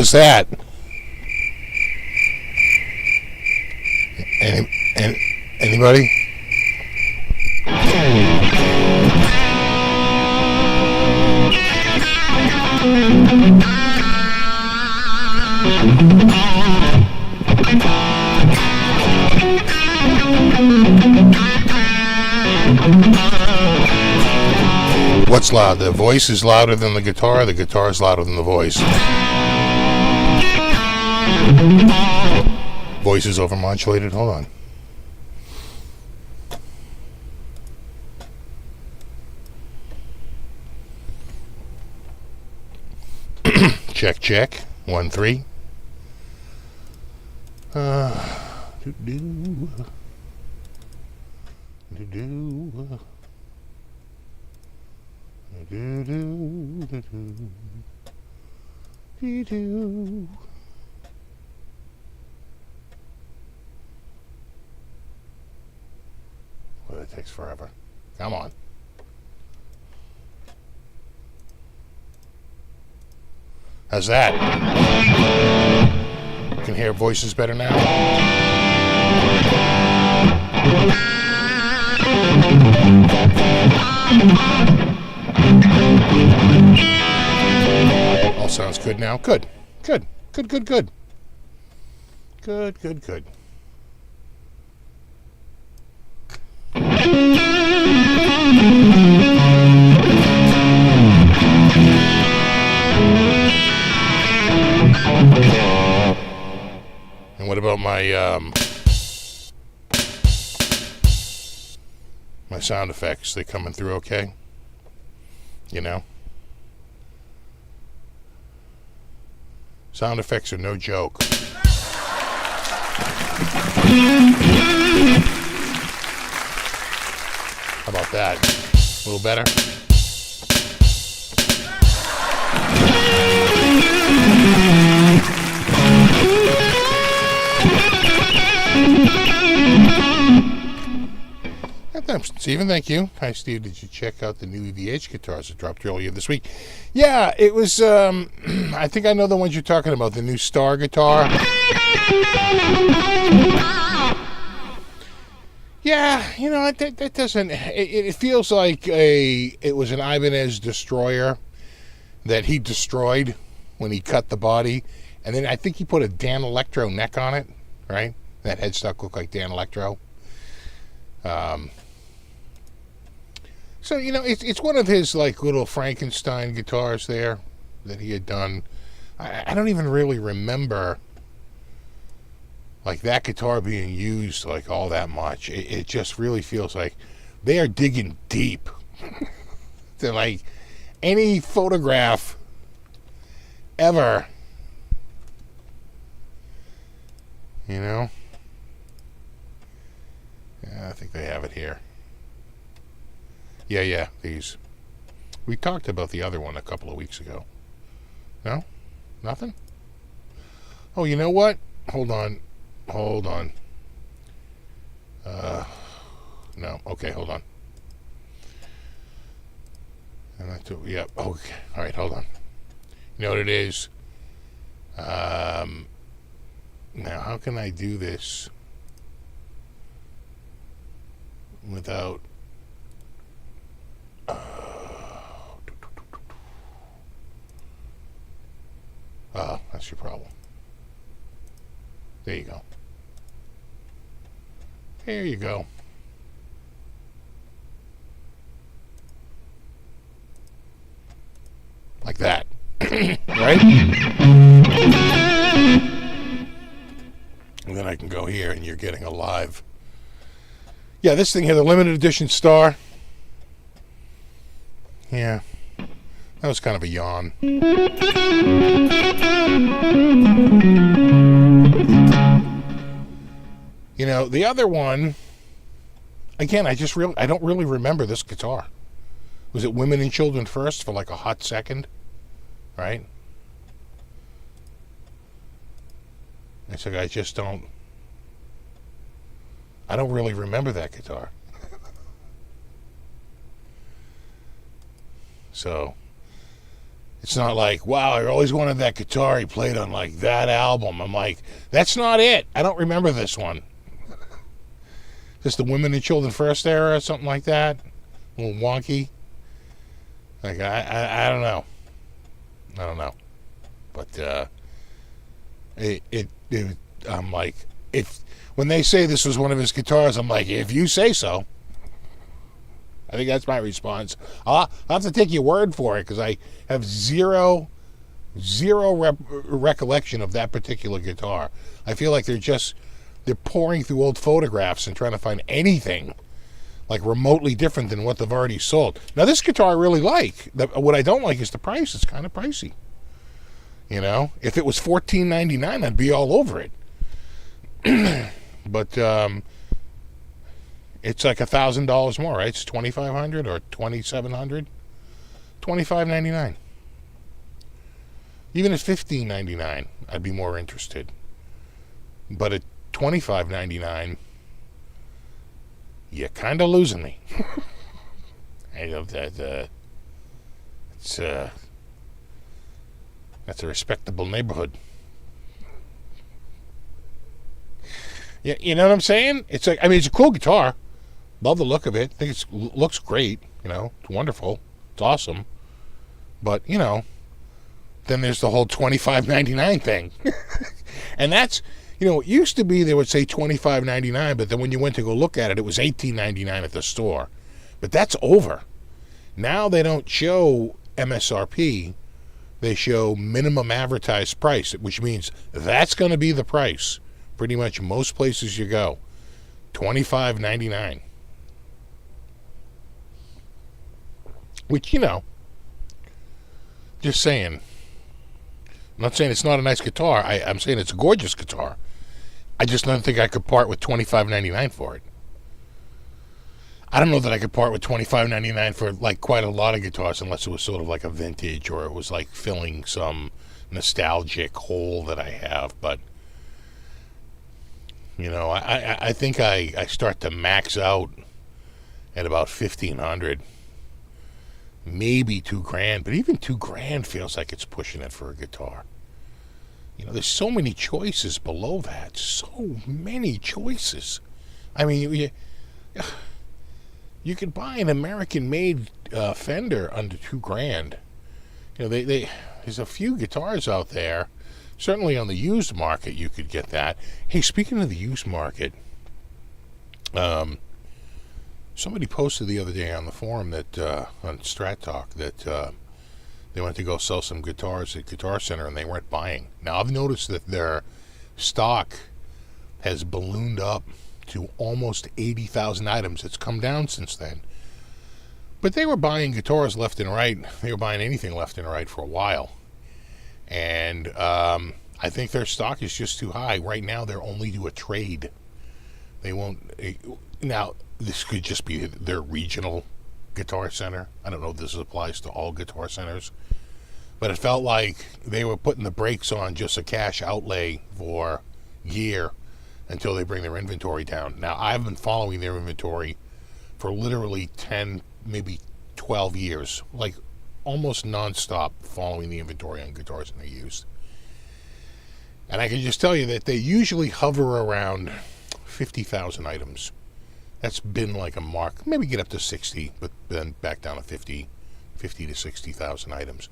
How's that? Anybody? What's loud? The voice is louder than the guitar is louder than the voice. Voice is overmodulated. Hold on. Check. 1 3. Well, it takes forever. Come on. How's that? You can hear voices better now? All sounds good now? Good. Good. And what about my my sound effects? They coming through okay? You know? Sound effects are no joke. How about that? A little better? Stephen, thank you. Hi, Steve. Did you check out the new EVH guitars that dropped earlier this week? Yeah, it was, I think I know the ones you're talking about, the new Star guitar. Yeah, you know, that doesn't, it feels like it was an Ibanez Destroyer that he destroyed when he cut the body. And then I think he put a Dan Electro neck on it, right? That headstock looked like Dan Electro. So, you know, it's one of his, like, little Frankenstein guitars there that he had done. I don't even really remember, like, that guitar being used, like, all that much. It just really feels like they are digging deep. To, like, any photograph ever, you know? Yeah, I think they have it here. Yeah, these. We talked about the other one a couple of weeks ago. No? Nothing? Oh, you know what? Hold on. No. Okay, hold on. And that's it. Yep. Okay. All right, hold on. You know what it is? Now, how can I do this without... Oh, that's your problem. There you go. There you go. Like that. Right? And then I can go here and you're getting a live. Yeah, this thing here, the limited edition Star. Yeah. That was kind of a yawn. You know, the other one, again, I don't really remember this guitar. Was it Women and Children First for like a hot second? Right? It's like I don't really remember that guitar. So, It's not like, wow, I always wanted that guitar he played on like that album. I'm like, that's not it. I don't remember this one. Just the Women and Children First era or something like that. A little wonky. Like, I don't know. I don't know. But I'm like, when they say this was one of his guitars, I'm like, if you say so. I think that's my response. I'll have to take your word for it because I have zero recollection of that particular guitar. I feel like they're pouring through old photographs and trying to find anything like remotely different than what they've already sold. Now, this guitar I really like. What I don't like is the price. It's kind of pricey. You know, if it was $14.99, I'd be all over it. But it's like $1,000 more, right? It's $2,500 or $2,700, $25.99. Even at $15.99, I'd be more interested. But at $25.99, you're kind of losing me. I know that that's a respectable neighborhood. Yeah, you know what I'm saying? It's like, I mean, it's a cool guitar. Love the look of it. I think it looks great. You know, it's wonderful. It's awesome. But, you know, then there's the whole $25.99 thing. And that's, you know, it used to be they would say $25.99, but then when you went to go look at it, it was $18.99 at the store. But that's over. Now they don't show MSRP. They show minimum advertised price, which means that's going to be the price. Pretty much most places you go. $25.99. Which, you know, just saying. I'm not saying it's not a nice guitar. I'm saying it's a gorgeous guitar. I just don't think I could part with $25.99 for it. I don't know that I could part with $25.99 for like quite a lot of guitars unless it was sort of like a vintage or it was like filling some nostalgic hole that I have. But, you know, I think I start to max out at about $1,500. Maybe $2,000, but even $2,000 feels like it's pushing it for a guitar. You know, there's so many choices below that. So many choices. I mean, you could buy an American-made Fender under $2,000. You know, there's a few guitars out there. Certainly on the used market, you could get that. Hey, speaking of the used market, somebody posted the other day on the forum that on Strat Talk that they went to go sell some guitars at Guitar Center and they weren't buying. Now, I've noticed that their stock has ballooned up to almost 80,000 items. It's come down since then. But they were buying guitars left and right. They were buying anything left and right for a while. And I think their stock is just too high. Right now, they're only do a trade. They won't... Now, this could just be their regional Guitar Center. I don't know if this applies to all Guitar Centers. But it felt like they were putting the brakes on just a cash outlay for gear until they bring their inventory down. Now, I've been following their inventory for literally 10, maybe 12 years. Like, almost nonstop following the inventory on guitars and they used. And I can just tell you that they usually hover around 50,000 items. That's been like a mark. Maybe get up to 60, but then back down to 50 to 60,000 items.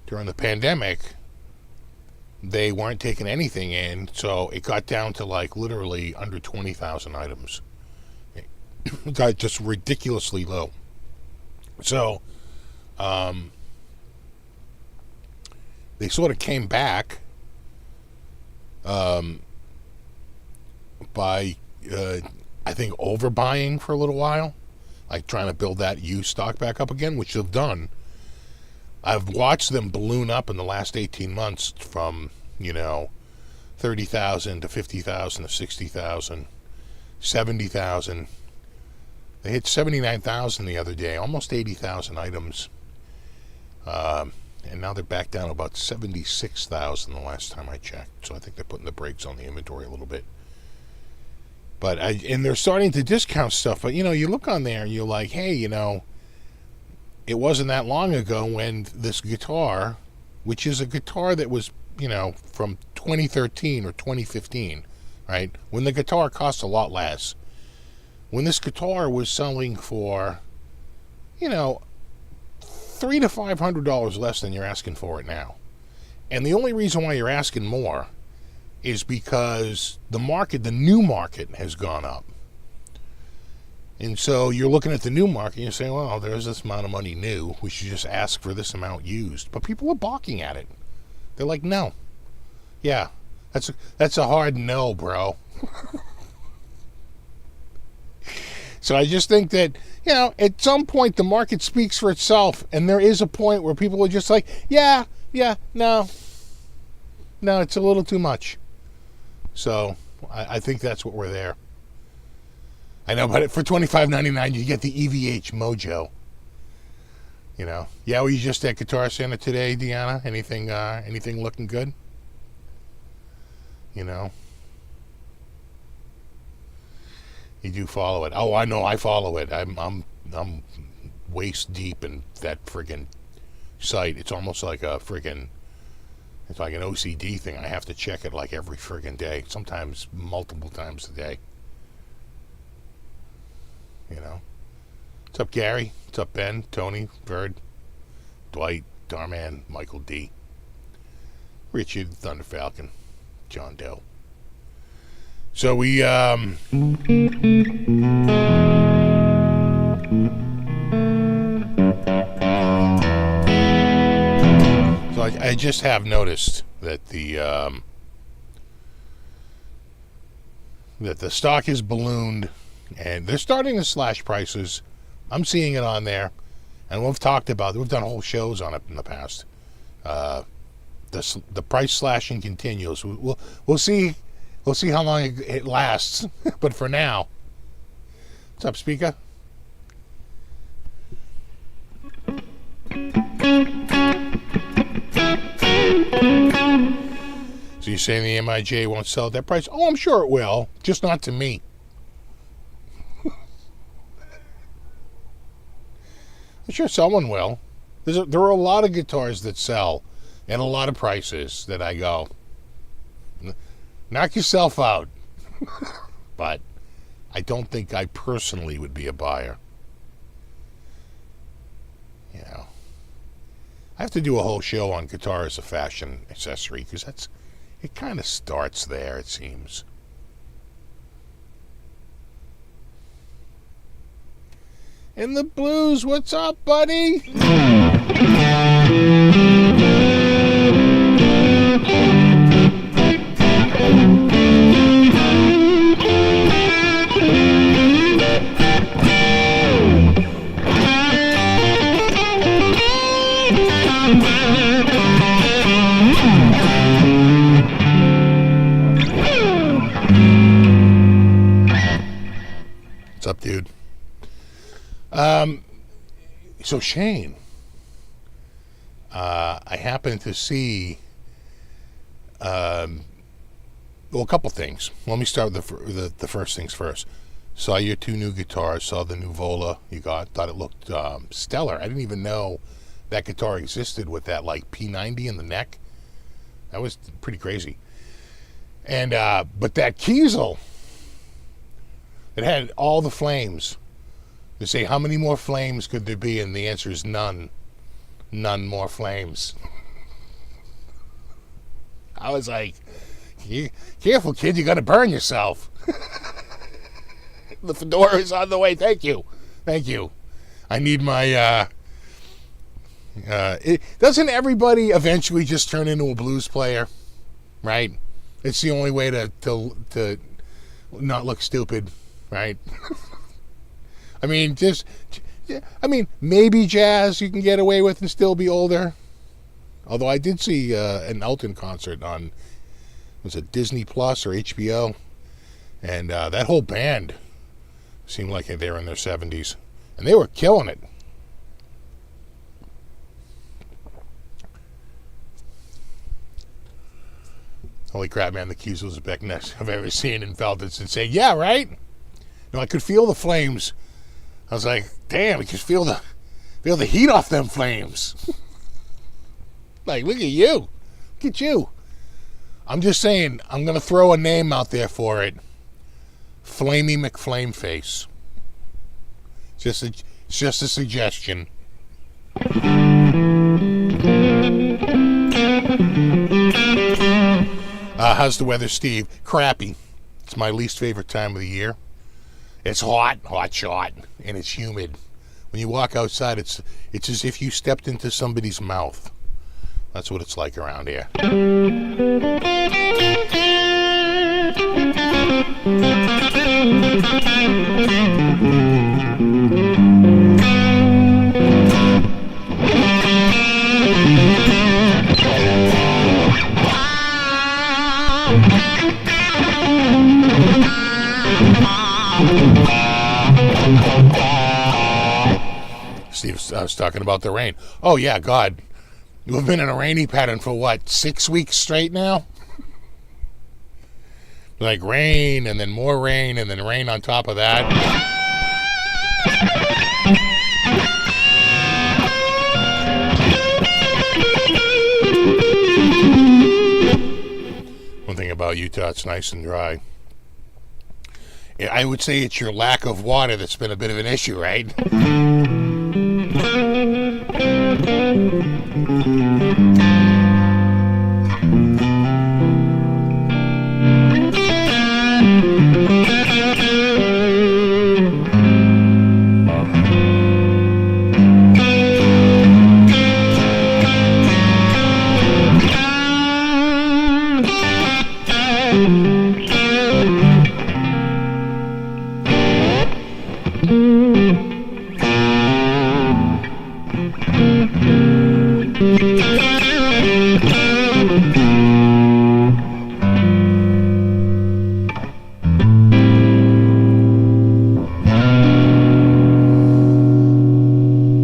During the pandemic, they weren't taking anything in, so it got down to like literally under 20,000 items. It got just ridiculously low. So, they sort of came back by, I think, overbuying for a little while, like trying to build that used stock back up again, which they've done. I've watched them balloon up in the last 18 months from, 30,000 to 50,000 to 60,000, 70,000. They hit 79,000 the other day, almost 80,000 items. And now they're back down to about 76,000 the last time I checked. So I think they're putting the brakes on the inventory a little bit. But and they're starting to discount stuff. But, you look on there and you're like, hey, it wasn't that long ago when this guitar, which is a guitar that was, from 2013 or 2015, right? When the guitar cost a lot less. When this guitar was selling for, $300 to $500 less than you're asking for it now. And the only reason why you're asking more is because the new market has gone up. And so you're looking at the new market and you're saying, well, there's this amount of money new. We should just ask for this amount used. But people are balking at it. They're like, no. Yeah, that's a hard no, bro. So I just think that, at some point the market speaks for itself. And there is a point where people are just like, no, it's a little too much. So I think that's what we're there. I know, but for $25.99 you get the EVH Mojo. Were you just at Guitar Center today, Deanna? Anything looking good? You do follow it. Oh, I know, I follow it. I'm waist deep in that friggin' site. It's almost like it's like an OCD thing. I have to check it like every friggin' day, sometimes multiple times a day. What's up, Gary? What's up, Ben, Tony, Bird, Dwight, Darman, Michael D, Richard, Thunder Falcon, John Doe. So we so I just have noticed that the stock is ballooned. And they're starting to slash prices. I'm seeing it on there. And we've talked about it. We've done whole shows on it in the past. The price slashing continues. We'll see how long it lasts. But for now. What's up, speaker? So you're saying the MIJ won't sell at that price? Oh, I'm sure it will. Just not to me. I'm sure someone will. There are a lot of guitars that sell and a lot of prices that I go, knock yourself out. But I don't think I personally would be a buyer. I have to do a whole show on guitar as a fashion accessory because it kind of starts there, it seems. In the blues, what's up, buddy? What's up, dude? So Shane, I happened to see, a couple things. Let me start with the first things first. Saw your two new guitars, saw the new Vola you got, thought it looked stellar. I didn't even know that guitar existed with that like P90 in the neck. That was pretty crazy. And but that Kiesel, it had all the flames. They say, how many more flames could there be? And the answer is none. None more flames. I was like, careful, kid, you're going to burn yourself. The fedora is on the way. Thank you. I need my... doesn't everybody eventually just turn into a blues player? Right? It's the only way to not look stupid, right? Maybe jazz you can get away with and still be older. Although I did see an Elton concert on, was it Disney Plus or HBO? And that whole band seemed like they were in their 70s. And they were killing it. Holy crap, man, the Kiesel was the best I've ever seen and felt it and say, yeah, right? I could feel the flames. I was like, damn, I could feel the Feel the heat off them flames. Like, look at you. Look at you. I'm just saying, I'm going to throw a name out there for it. Flamey McFlameface. It's just a suggestion. How's the weather, Steve? Crappy. It's my least favorite time of the year. It's hot shot, and it's humid. When you walk outside, it's as if you stepped into somebody's mouth. That's what it's like around here. Steve, I was talking about the rain. Oh, yeah, God. We've been in a rainy pattern for, what, 6 weeks straight now? Like rain, and then more rain, and then rain on top of that. One thing about Utah, it's nice and dry. I would say it's your lack of water that's been a bit of an issue, right?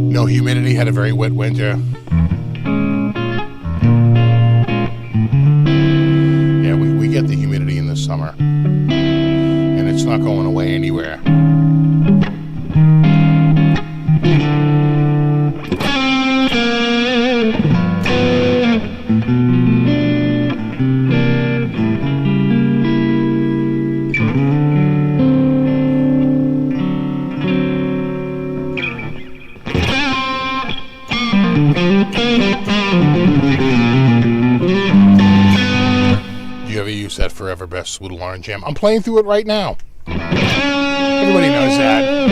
No humidity, had a very wet winter. Yeah, we get the humidity in the summer, and it's not going away anywhere. That Forever Best Sweet Orange Jam. I'm playing through it right now. Everybody knows that.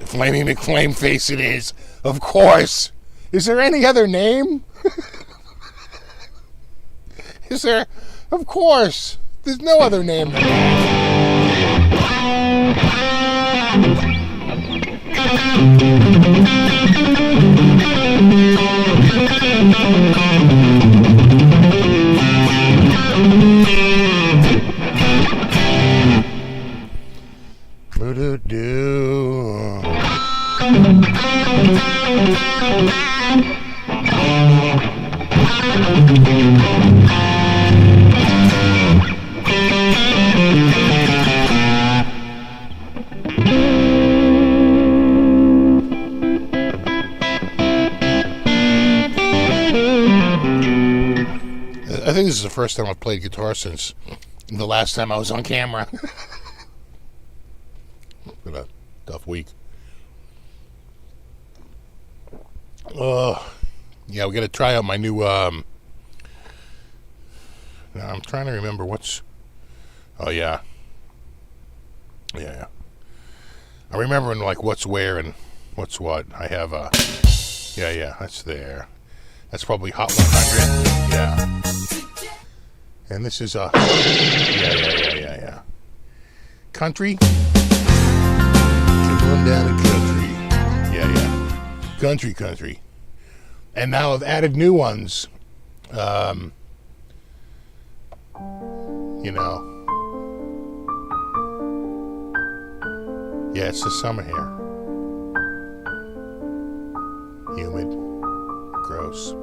Flamey McFlameface it is. Of course. Is there any other name? Is there? Of course. There's no other name than that. I think this is the first time I've played guitar since the last time I was on camera. Been a tough week. Yeah, we got to try out my new. Now I'm trying to remember what's. Oh yeah. Yeah. I remember like what's where and what's what. I have Yeah, that's there. That's probably Hot 100. Yeah. And this is yeah. Country. Going down to country. Yeah. Country. And now I've added new ones. You know. Yeah, it's the summer here. Humid. Gross.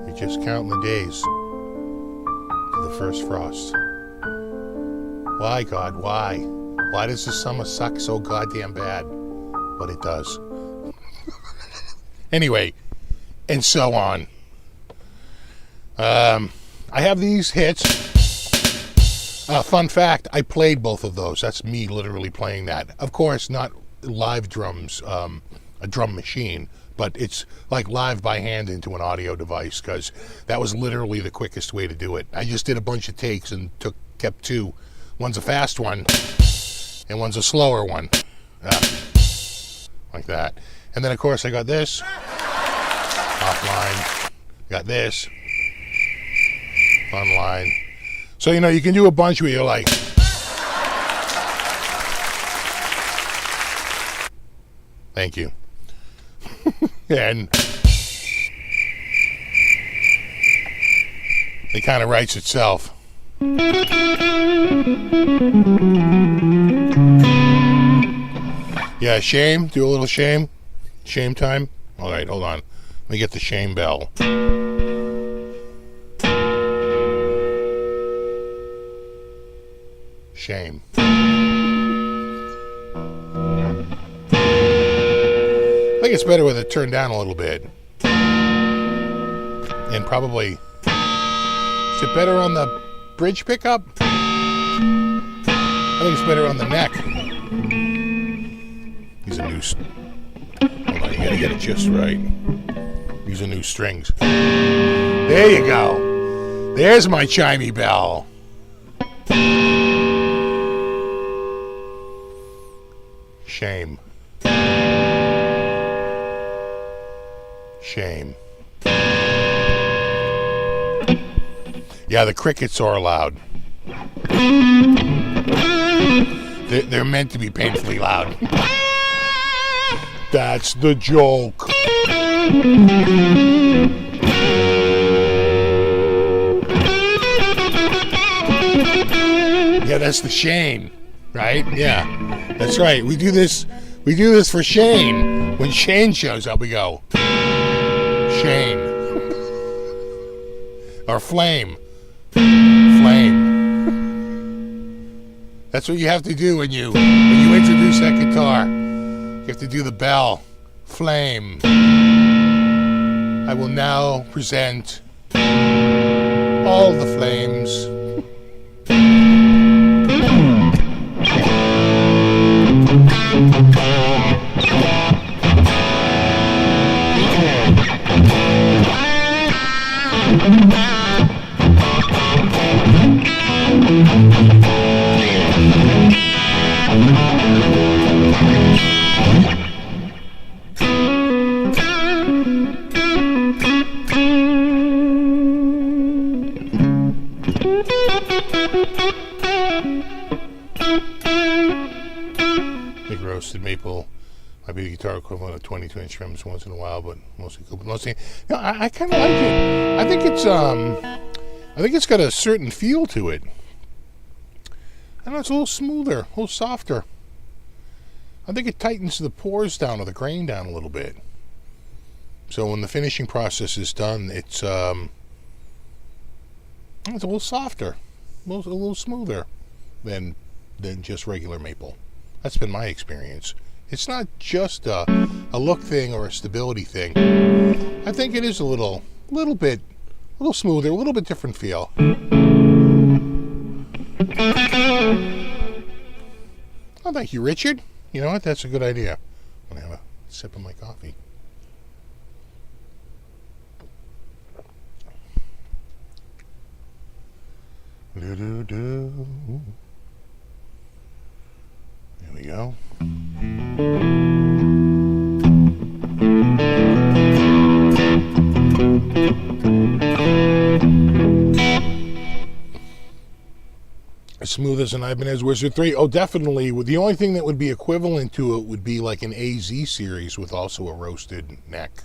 You're just counting the days to the first frost. Why, God, why? Why does the summer suck so goddamn bad? But it does. Anyway, and so on. I have these hits. Fun fact, I played both of those. That's me literally playing that. Of course, not live drums, a drum machine, but it's like live by hand into an audio device, because that was literally the quickest way to do it. I just did a bunch of takes and kept two. One's a fast one, and one's a slower one. Like that. And then, of course, I got this. Offline. Got this. Online. So, you know, you can do a bunch where you're like... Thank you. And... it kind of writes itself. Yeah, shame. Do a little shame. Shame time. All right, hold on. Let me get the shame bell. Shame. I think it's better with it turned down a little bit. And probably... Is it better on the bridge pickup? I think it's better on the neck. These are new... Hold on, you gotta get it just right. These are new strings. There you go. There's my chimey bell. Shame. Shame. Yeah, the crickets are loud. They're meant to be painfully loud. That's the joke. Yeah, that's the Shane, right? Yeah, that's right. We do this for Shane. When Shane shows up, we go, Shane. Or Flame. Flame. That's what you have to do when you introduce that guitar. You have to do the bell. Flame. I will now present all the flames. Big roasted maple might be the guitar equivalent of 22 inch rims once in a while, but mostly cool. Mostly, you know, I kind of like it. I think it's got a certain feel to it. I know it's a little smoother, a little softer. I think it tightens the pores down or the grain down a little bit. So when the finishing process is done, it's a little softer, a little smoother than just regular maple. That's been my experience. It's not just a look thing or a stability thing. I think it is a little smoother, a little bit different feel. Oh, thank you, Richard. You know what? That's a good idea. I'm going to have a sip of my coffee. There we go. As smooth as an Ibanez Wizard 3. Oh, definitely. The only thing that would be equivalent to it would be like an AZ series with also a roasted neck.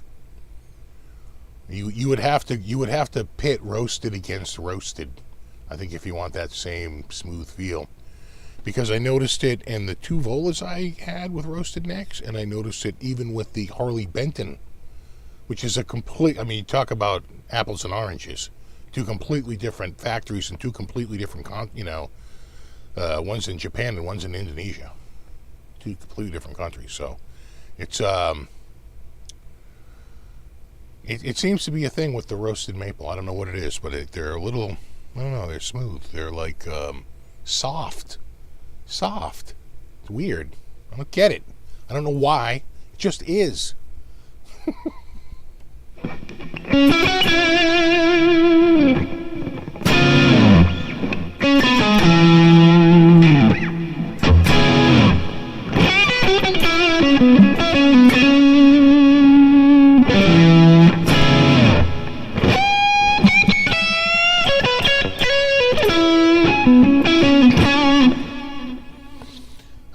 You would have to pit roasted against roasted, I think, if you want that same smooth feel. Because I noticed it in the two Volas I had with roasted necks, and I noticed it even with the Harley Benton, which is a complete, I mean, you talk about apples and oranges. Two completely different factories and two completely different, One's in Japan and one's in Indonesia. Two completely different countries. So it's it seems to be a thing with the roasted maple. I don't know what it is, but they're a little, I don't know, they're smooth. They're like soft. It's weird. I don't get it. I don't know why. It just is.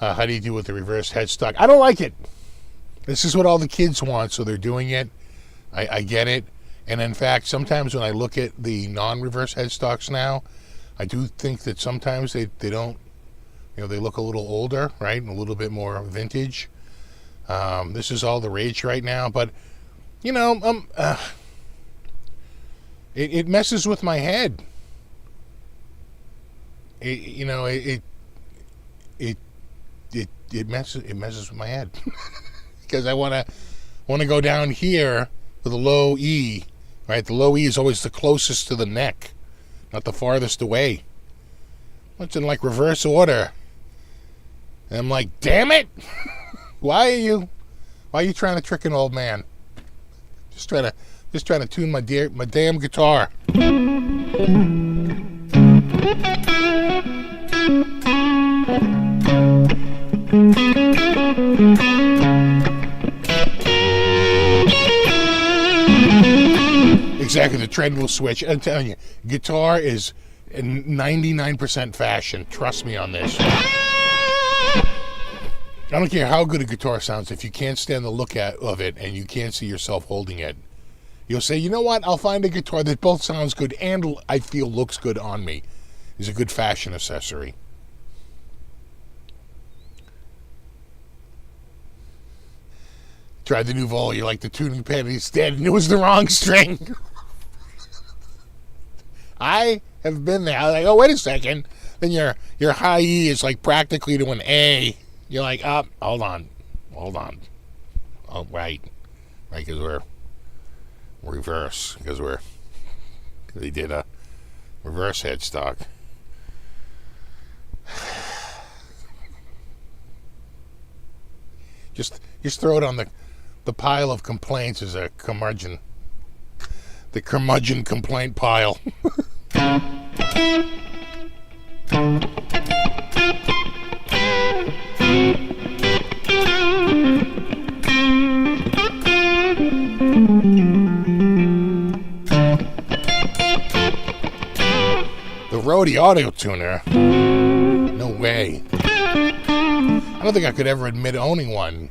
How do you do with the reverse headstock? I don't like it. This is what all the kids want, so they're doing it. I get it. And in fact, sometimes when I look at the non-reverse headstocks now, I do think that sometimes they don't, they look a little older, right? And a little bit more vintage. This is all the rage right now, but, it messes with my head. It messes with my head because I want to go down here with a low E, right? The low E is always the closest to the neck, not the farthest away. It's in like reverse order. And I'm like, damn it! Why are you trying to trick an old man? Just trying to tune my damn guitar. Exactly, the trend will switch. I'm telling you, guitar is 99% fashion. Trust me on this. I don't care how good a guitar sounds. If you can't stand the look of it and you can't see yourself holding it, you'll say, you know what? I'll find a guitar that both sounds good and I feel looks good on me. Is a good fashion accessory. Tried the new Vol, you like the tuning pen, and he's dead, and it was the wrong string. I have been there. I was like, oh, wait a second. Then your high E is like practically to an A. You're like, oh, hold on. Oh, right, because we're reverse, because they did a reverse headstock. Just throw it on the pile of complaints as a curmudgeon. The curmudgeon complaint pile. The Rode audio tuner? No way. I don't think I could ever admit owning one.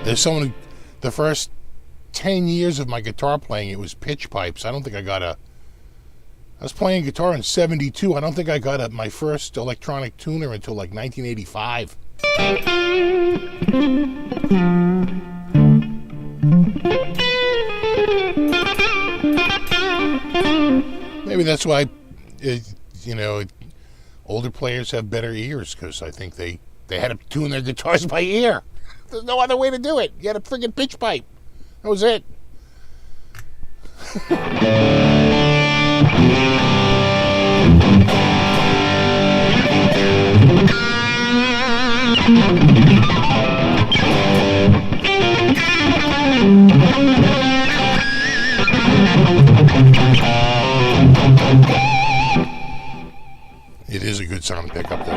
There's someone the first 10 years of my guitar playing, it was pitch pipes. I don't think I was playing guitar in 72. I don't think I got my first electronic tuner until like 1985. Maybe that's why, older players have better ears, because I think they had to tune their guitars by ear. There's no other way to do it. You had a friggin' pitch pipe. That was it. It is a good sound pickup, though.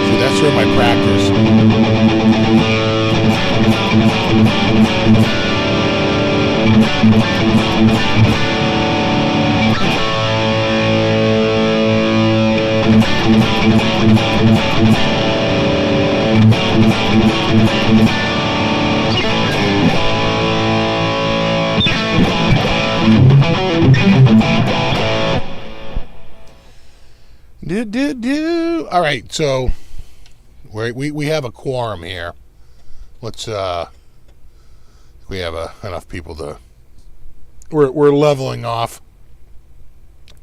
So that's where my practice. All right, so we have a quorum here. Let's we have enough people to. We're leveling off.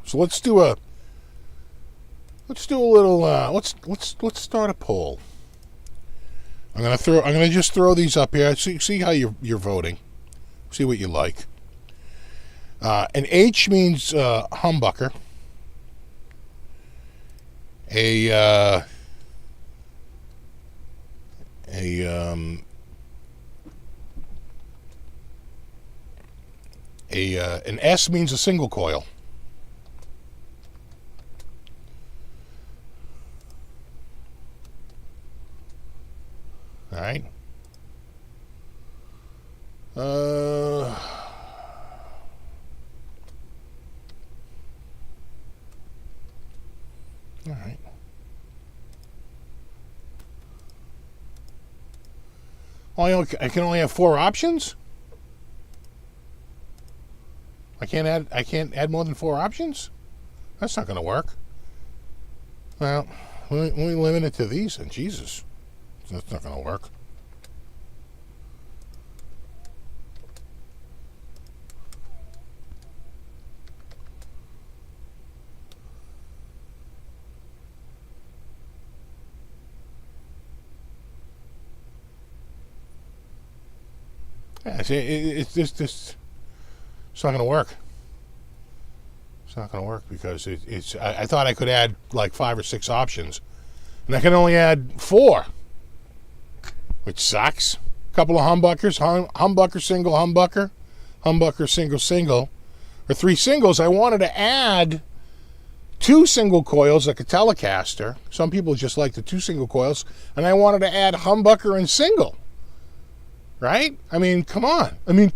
So let's do a little. Let's start a poll. I'm gonna just throw these up here. See how you're voting. See what you like. An H means humbucker. An S means a single coil. All right. All right. I can only have 4 options. I can't add more than 4 options. That's not going to work. Well, let me limit it to these. And Jesus, that's not going to work. Yeah, it's just it's not going to work. It's not going to work because I thought I could add like 5 or 6 options, and I can only add 4, which sucks. A couple of humbuckers, humbucker single, humbucker single single, or 3 singles. I wanted to add 2 single coils like a Telecaster. Some people just like the 2 single coils, and I wanted to add humbucker and single. Right? I mean, come on. I mean,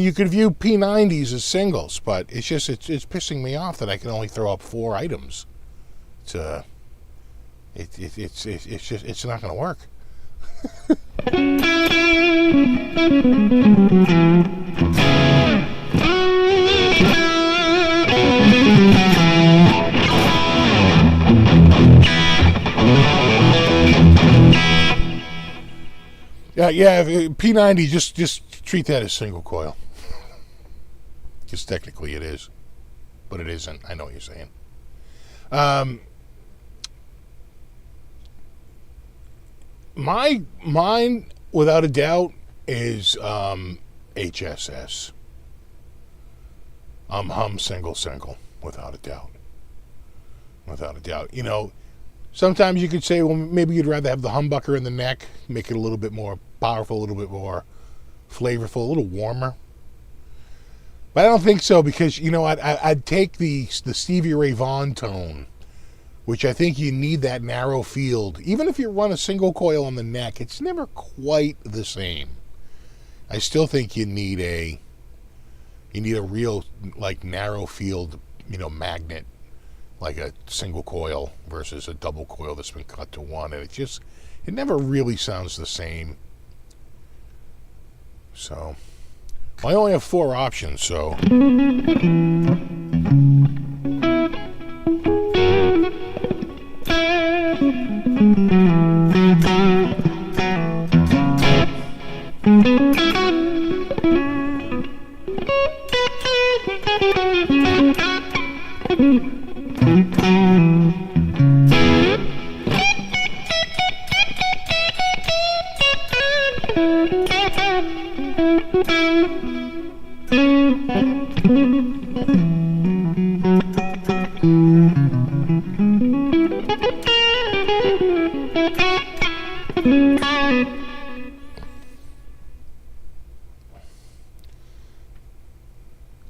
you could view P90s as singles, but it's pissing me off that I can only throw up 4 items. It's not going to work. Yeah. P90, just treat that as single coil. Because technically it is, but it isn't. I know what you're saying. Mine, without a doubt, is HSS. Hum single, without a doubt. Without a doubt. You know, sometimes you could say, well, maybe you'd rather have the humbucker in the neck, make it a little bit more powerful, a little bit more flavorful, a little warmer. But I don't think so, because, you know, I'd take the Stevie Ray Vaughan tone, which I think you need that narrow field. Even if you run a single coil on the neck, it's never quite the same. I still think you need a real, like, narrow field, you know, magnet, like a single coil versus a double coil that's been cut to 1, and it never really sounds the same. So, I only have 4 options, so.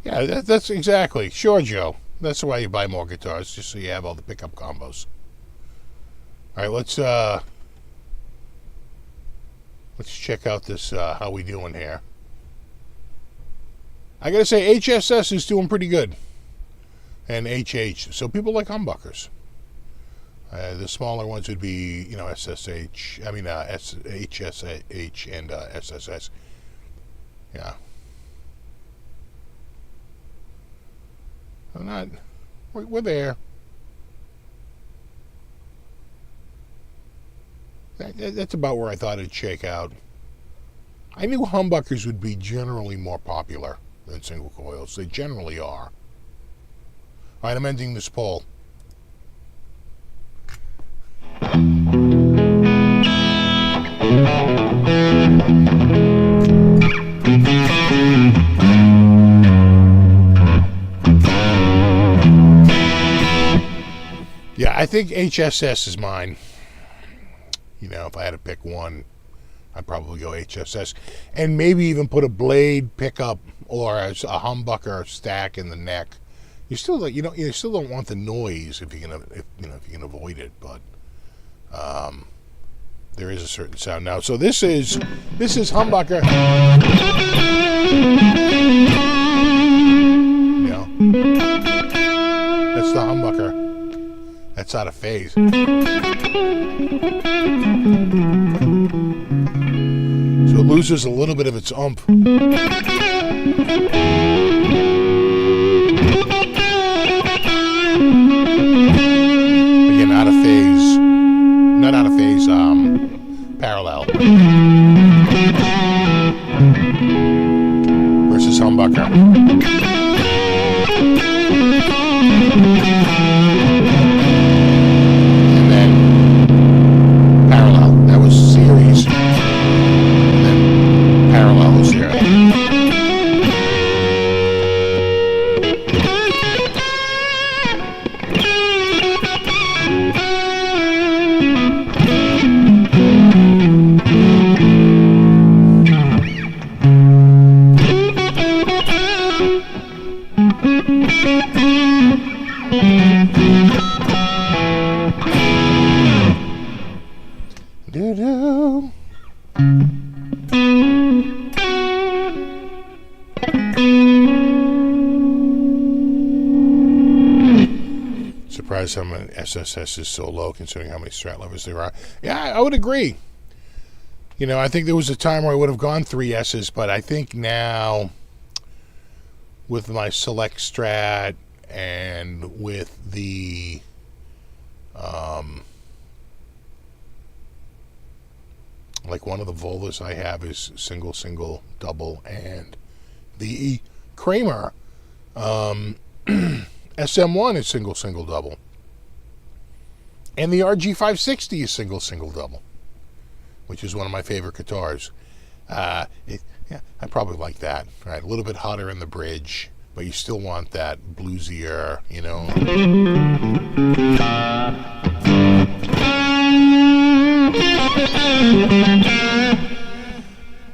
Yeah, that's exactly. Sure, Joe. That's why you buy more guitars, just so you have all the pickup combos. All right, let's check out this, how we doing here. I gotta say, HSS is doing pretty good. And HH. So people like humbuckers. The smaller ones would be, you know, SSH and SSS. Yeah. We're there. That's about where I thought it'd shake out. I knew humbuckers would be generally more popular than single coils. They generally are. All right, I'm ending this poll. Yeah, I think HSS is mine. You know, if I had to pick one, I'd probably go HSS, and maybe even put a blade pickup or a humbucker stack in the neck. You still don't want the noise if you can avoid it, but there is a certain sound now. So this is humbucker. You know, that's the humbucker. That's out of phase. So it loses a little bit of its oomph. Again, out of phase. Not out of phase, parallel. Versus humbucker. Surprised how many SSS is so low considering how many strat levers there are. Yeah, I would agree. You know, I think there was a time where I would have gone 3 S's, but I think now with my select strat and with the like one of the Volas I have is single, single, double, and the Kramer SM1 is single, single, double. And the RG560 is single, single, double, which is one of my favorite guitars. I probably like that. Right, a little bit hotter in the bridge, but you still want that bluesier, you know.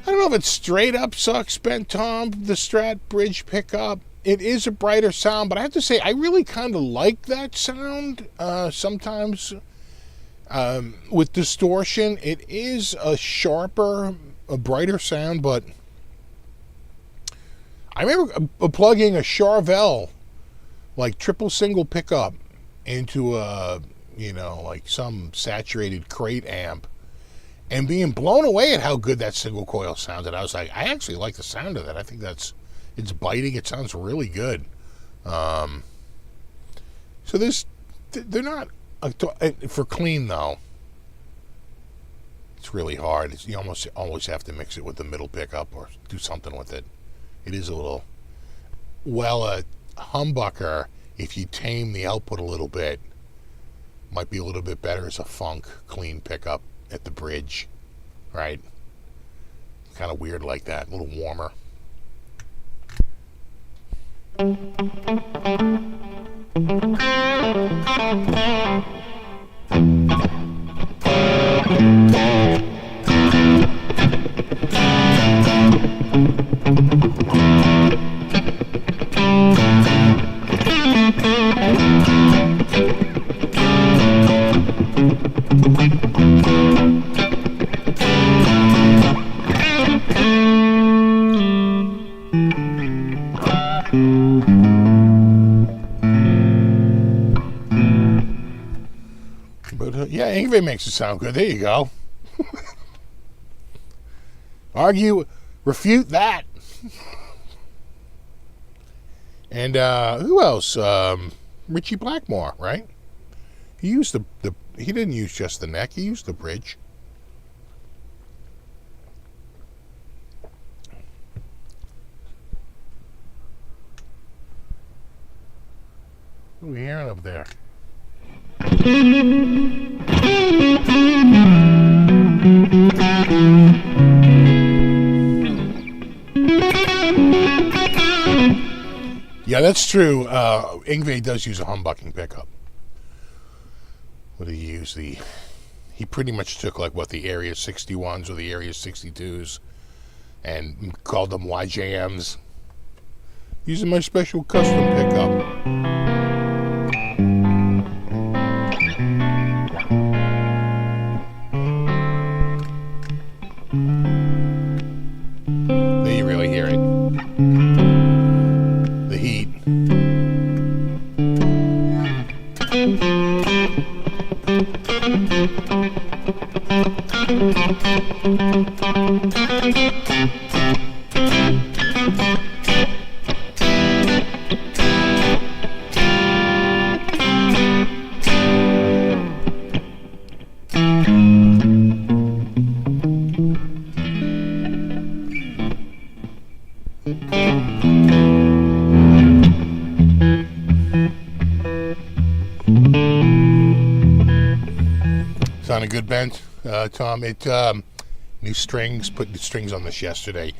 I don't know if it straight up sucks, Ben Tom, the Strat bridge pickup. It is a brighter sound, but I have to say I really kind of like that sound. Sometimes with distortion, it is a sharper, a brighter sound, but I remember plugging a Charvel, like triple single pickup into a, you know, like some saturated crate amp and being blown away at how good that single coil sounded. I was like, I actually like the sound of that. I think it's biting. It sounds really good. So they're not, for clean though, it's really hard. You almost always have to mix it with the middle pickup or do something with it. It is a little, well, a humbucker, if you tame the output a little bit, might be a little bit better as a funk clean pickup at the bridge, right? Kind of weird like that, a little warmer. But yeah, Ingve makes it sound good. There you go. Refute that. And who else? Richie Blackmore, right? He used he didn't use just the neck. He used the bridge. What are we hearing up there? Yeah, that's true. Yngwie does use a humbucking pickup. What did he use? He pretty much took like what the Area 61s or the Area 62s and called them YJMs. Using my special custom pickup. There you really hear it. The heat. Sound a good bent, Tom? It new strings. Put the strings on this yesterday.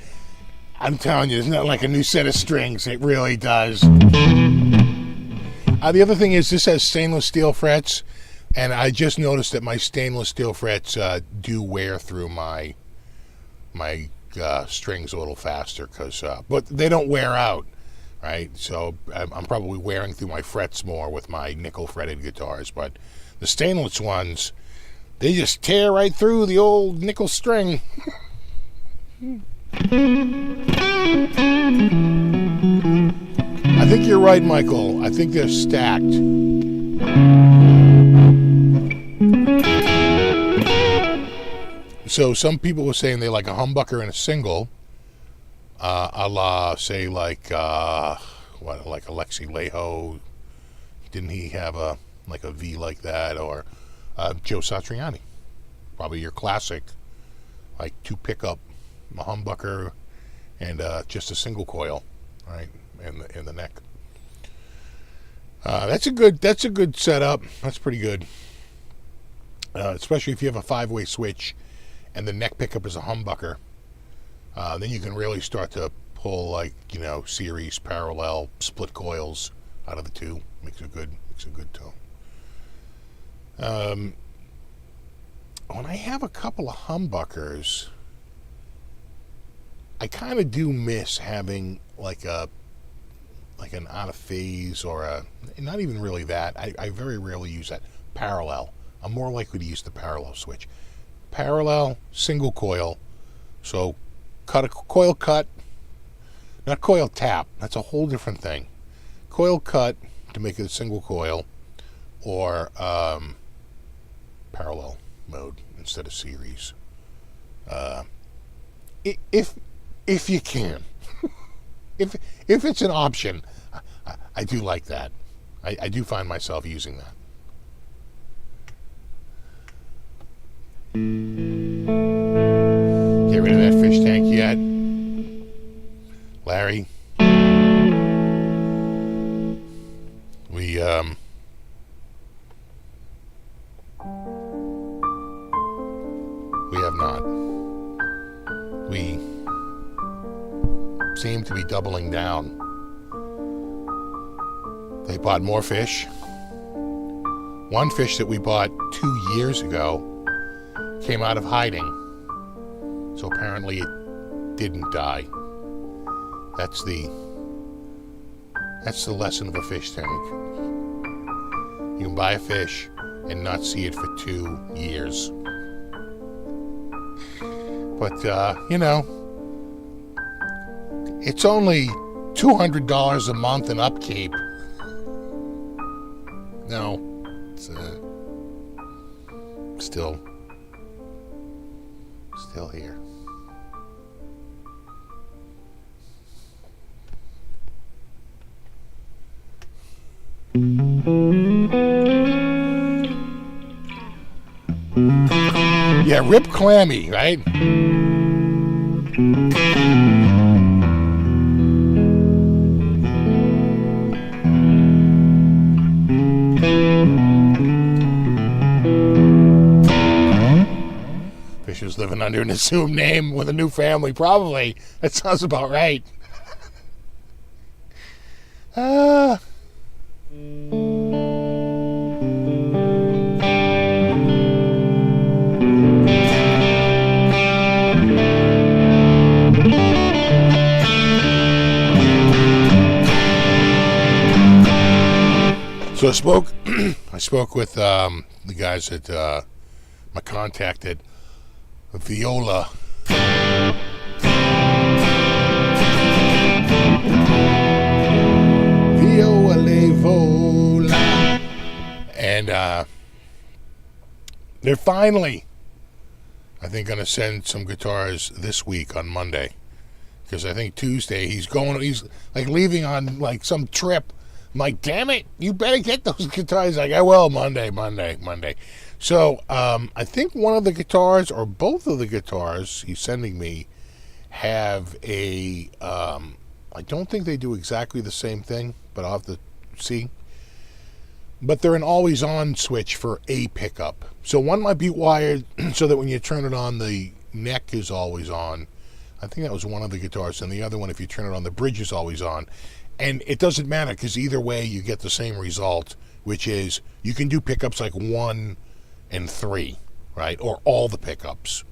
I'm telling you, it's not like a new set of strings. It really does. The other thing is this has stainless steel frets, and I just noticed that my stainless steel frets do wear through my strings a little faster, but they don't wear out, right? So I'm probably wearing through my frets more with my nickel fretted guitars, but the stainless ones, they just tear right through the old nickel string. I think you're right, Michael. I think they're stacked. So some people were saying they like a humbucker and a single, a la, say, like Alexi Laiho. Didn't he have a V like that? Or Joe Satriani, probably your classic, like two pickup, a humbucker, and just a single coil, right, in the neck. That's a good setup. That's pretty good, especially if you have a 5-way switch, and the neck pickup is a humbucker. Then you can really start to pull series, parallel, split coils out of the two. Makes a good tone. When I have a couple of humbuckers, I kind of do miss having like an out of phase or not even really that. I very rarely use that. Parallel. I'm more likely to use the parallel switch. Parallel, single coil. So coil cut, not coil tap. That's a whole different thing. Coil cut to make it a single coil, or parallel mode instead of series. If you can, if it's an option, I do like that. I do find myself using that. Get rid of that fish tank yet, Larry? We have not. We seem to be doubling down. They bought more fish. One fish that we bought 2 years ago came out of hiding. So apparently it didn't die. That's the lesson of a fish tank. You can buy a fish and not see it for 2 years. But, it's only $200 a month in upkeep. No, it's still here. Yeah, Rip Clammy, right? she was living under an assumed name with a new family. Probably. That sounds about right. So I spoke with the guys at my contact at Viola. Vola. And they're finally, I think, going to send some guitars this week on Monday. Because I think Tuesday he's like leaving on like some trip. I'm like, damn it, you better get those guitars. Like, I will Monday. So I think one of the guitars or both of the guitars he's sending me have a, I don't think they do exactly the same thing, but I'll have to see. But they're an always-on switch for a pickup. So one might be wired so that when you turn it on, the neck is always on. I think that was one of the guitars. And the other one, if you turn it on, the bridge is always on. And it doesn't matter because either way you get the same result, which is you can do pickups like 1 and 3, right? Or all the pickups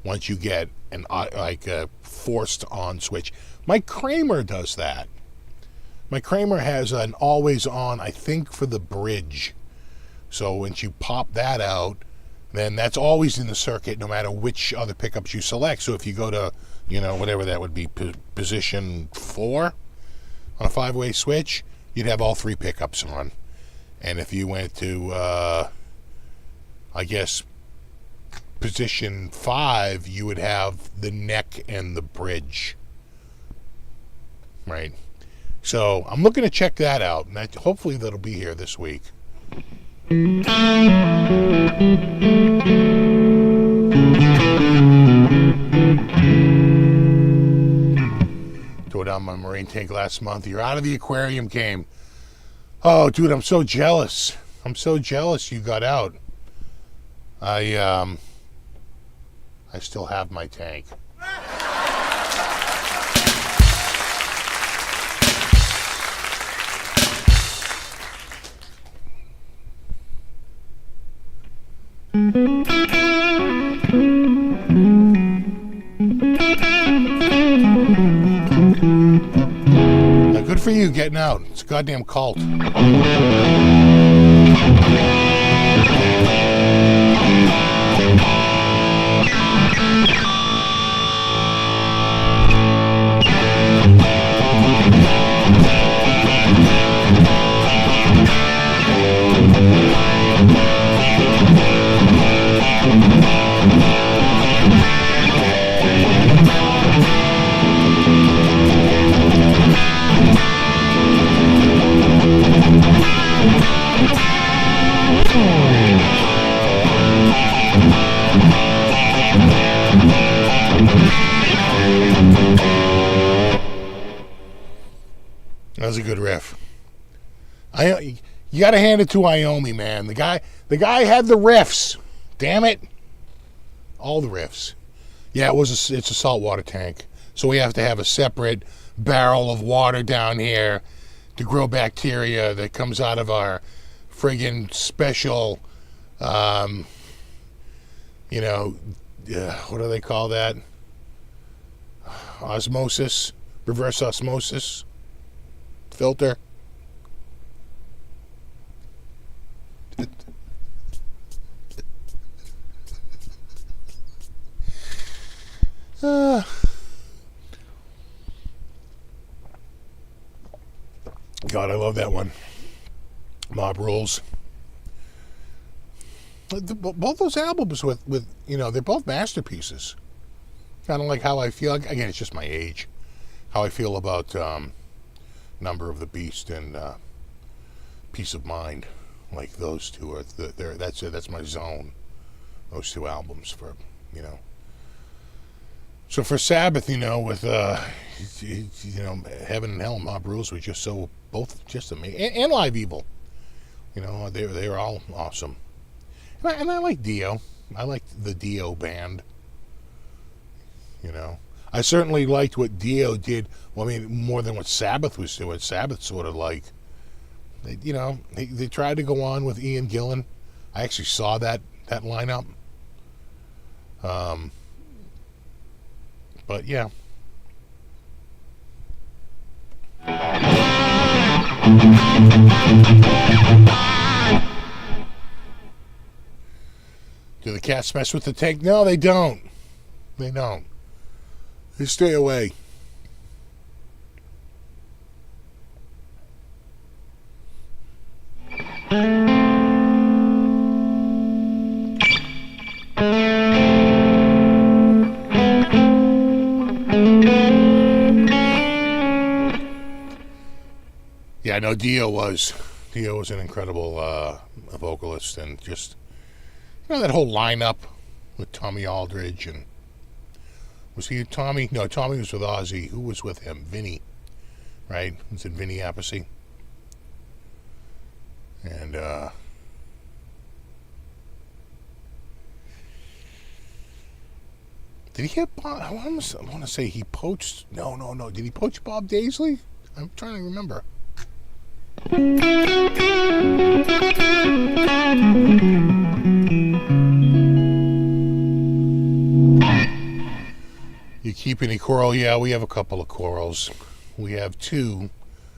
once you get a forced on switch. My Kramer does that. My Kramer has an always on, I think, for the bridge. So once you pop that out, then that's always in the circuit no matter which other pickups you select. So if you go to, whatever that would be, position 4 on a 5-way switch, you'd have all 3 pickups on. And if you went to, I guess, position 5, you would have the neck and the bridge. Right? So I'm looking to check that out, and hopefully that'll be here this week. Tore down my marine tank last month. You're out of the aquarium game. Oh, dude, I'm so jealous. I'm so jealous you got out. I still have my tank. Now, good for you getting out. It's a goddamn cult. That was a good riff. You got to hand it to Iommi, man. The guy had the riffs. Damn it. All the riffs. Yeah, it's a saltwater tank. So we have to have a separate barrel of water down here to grow bacteria that comes out of our friggin' special, what do they call that? Osmosis, reverse osmosis filter. God, I love that one. Mob Rules. Both those albums with they're both masterpieces. Kind of like how I feel. Again, it's just my age. How I feel about Number of the Beast and Peace of Mind. Like those two are that's my zone. Those two albums for So for Sabbath, with Heaven and Hell and Mob Rules were just both just amazing, and Live Evil. They were all awesome. And I like Dio. I like the Dio band. You know, I certainly liked what Dio did. Well, I mean, more than what Sabbath was doing. Sabbath sort of like, they tried to go on with Ian Gillan. I actually saw that lineup. But yeah. Do the cats mess with the tank? No, they don't. They don't. They stay away. Yeah, I know Dio was an incredible vocalist, and just that whole lineup with Tommy Aldridge, and was he Tommy? No, Tommy was with Ozzy. Who was with him? Vinny, right? Was it Vinny Appice? And did he get Bob? I want to say he poached. No. Did he poach Bob Daisley? I'm trying to remember. You keep any coral? Yeah, we have a couple of corals. We have two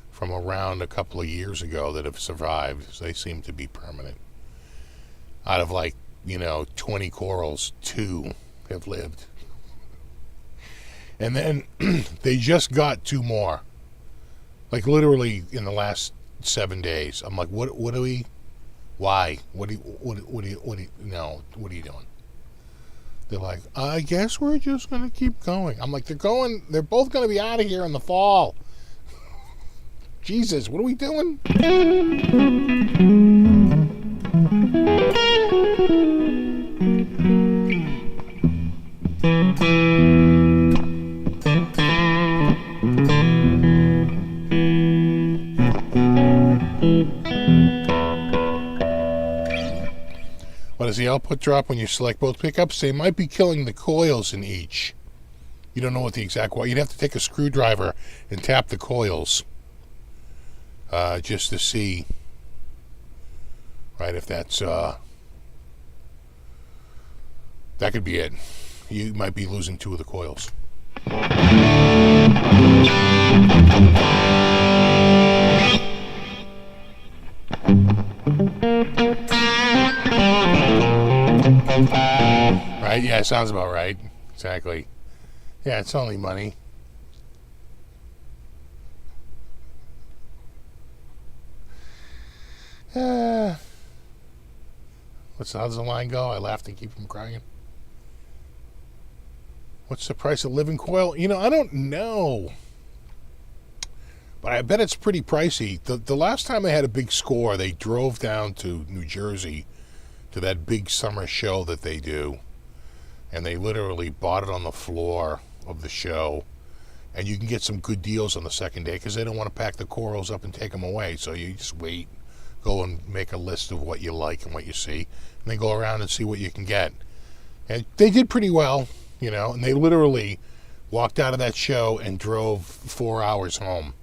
from around a couple of years ago that have survived. They seem to be permanent. Out of 20 corals, 2 have lived. And then they just got 2 more. Like literally in the last 7 days. I'm like, what are we? Why? What are you doing? They're like, I guess we're just going to keep going. I'm like, they're both going to be out of here in the fall. Jesus, what are we doing? What does the output drop when you select both pickups? They might be killing the coils in each. You don't know what the exact... You'd have to take a screwdriver and tap the coils just to see, right, if that's... that could be it. You might be losing 2 of the coils. Right? Yeah, sounds about right. Exactly. Yeah, it's only money. How's the line go? I laughed and keep from crying. What's the price of living coil? I don't know. But I bet it's pretty pricey. The last time they had a big score, they drove down to New Jersey to that big summer show that they do. And they literally bought it on the floor of the show. And you can get some good deals on the second day because they don't want to pack the corals up and take them away. So you just wait, go and make a list of what you like and what you see. And then go around and see what you can get. And they did pretty well, and they literally walked out of that show and drove 4 hours home.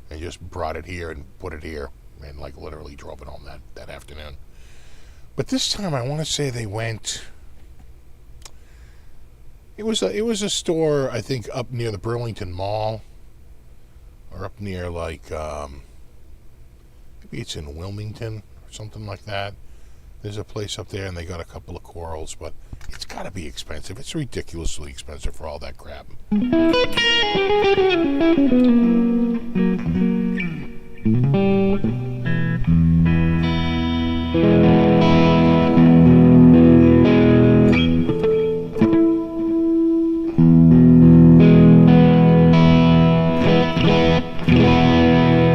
And just brought it here and put it here. And literally drove it home that afternoon. But this time I want to say they went... It was a store, I think, up near the Burlington Mall. Or up near maybe it's in Wilmington or something like that. There's a place up there and they got a couple of corals, but it's got to be expensive. It's ridiculously expensive for all that crap.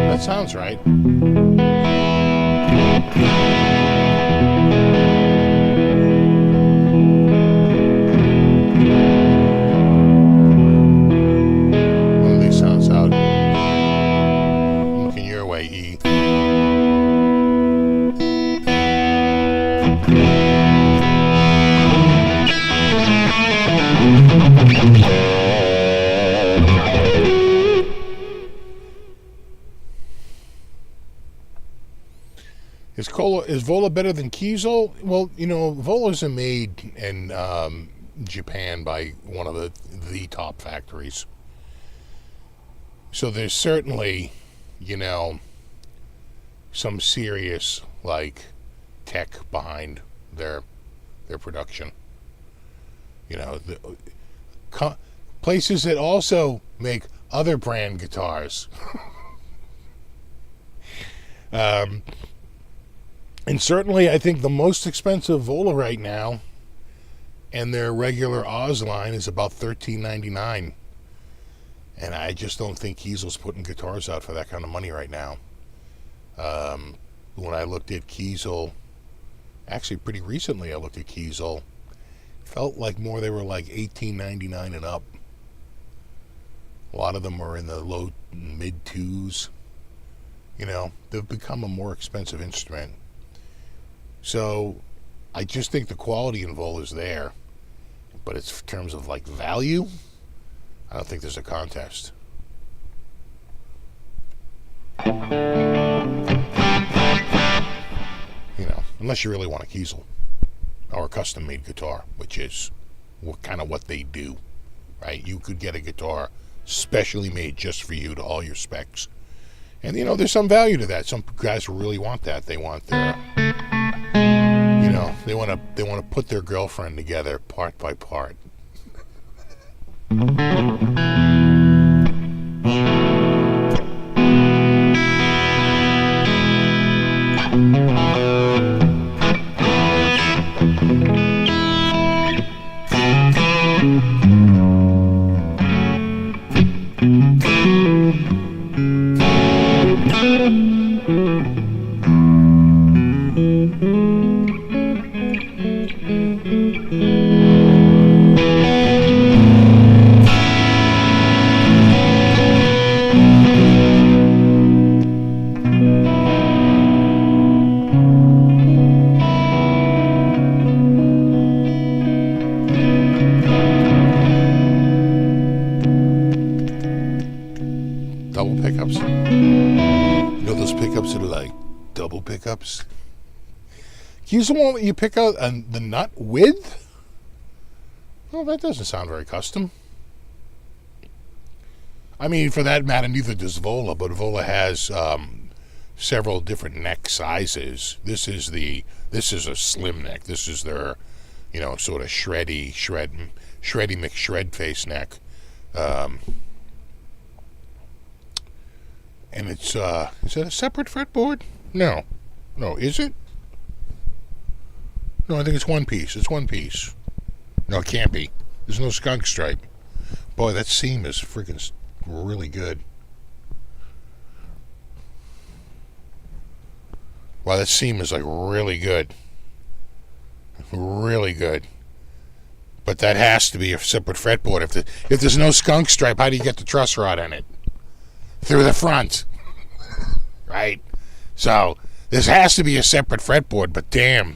That sounds right. One of these sounds out. Is Vola better than Kiesel? Well, Volas are made in Japan by one of the top factories. So there's certainly, some serious tech behind their production. Places that also make other brand guitars. And certainly, I think the most expensive Vola right now, and their regular Oz line is about $13.99. And I just don't think Kiesel's putting guitars out for that kind of money right now. When I looked at Kiesel, actually pretty recently, I looked at Kiesel. Felt like more they were like $18.99 and up. A lot of them are in the low mid twos. They've become a more expensive instrument. So I just think the quality in Vola is there, but it's in terms of value, I don't think there's a contest. Unless you really want a Kiesel or a custom-made guitar, which is what they do, right? You could get a guitar specially made just for you to all your specs. And, there's some value to that. Some guys really want that. They want their, they want to put their girlfriend together part by part. Double pickups. Those pickups are double pickups. Kiesel won't let you pick out the nut width? Well, that doesn't sound very custom. I mean, for that matter, neither does Vola, but Vola has several different neck sizes. This is a slim neck. This is their, sort of shreddy McShred face neck. And is it a separate fretboard? No, is it? No, I think it's one piece. It's one piece. No, it can't be. There's no skunk stripe. Boy, that seam is freaking really good. Wow, that seam is really good. Really good. But that has to be a separate fretboard. If there's no skunk stripe, how do you get the truss rod in it? Through the front. Right? So this has to be a separate fretboard, but damn,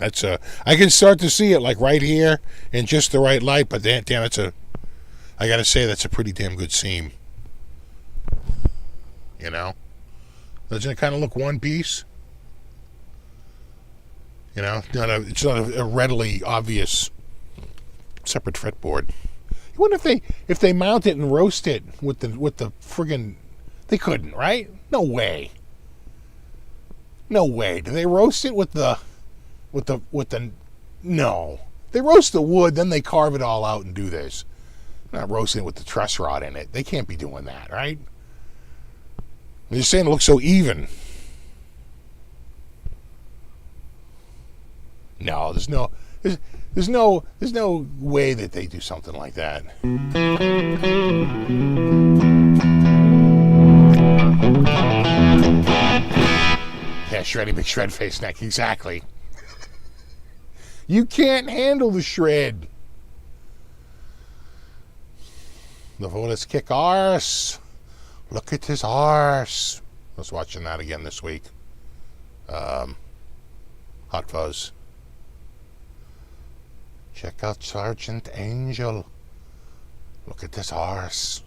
I can start to see it right here in just the right light, but damn, I gotta say that's a pretty damn good seam. Doesn't it kind of look one piece? It's not a readily obvious separate fretboard. I wonder if they mount it and roast it with the friggin'. They couldn't, right? No way. No way. Do they roast it with the? No. They roast the wood, then they carve it all out and do this. They're not roasting it with the truss rod in it. They can't be doing that, right? They're just saying it looks so even. No, there's no way that they do something like that. Yeah, shreddy McShred face neck, exactly. You can't handle the shred. The Volas kick arse. Look at his arse. I was watching that again this week. Hot Fuzz. Check out Sergeant Angel. Look at this arse.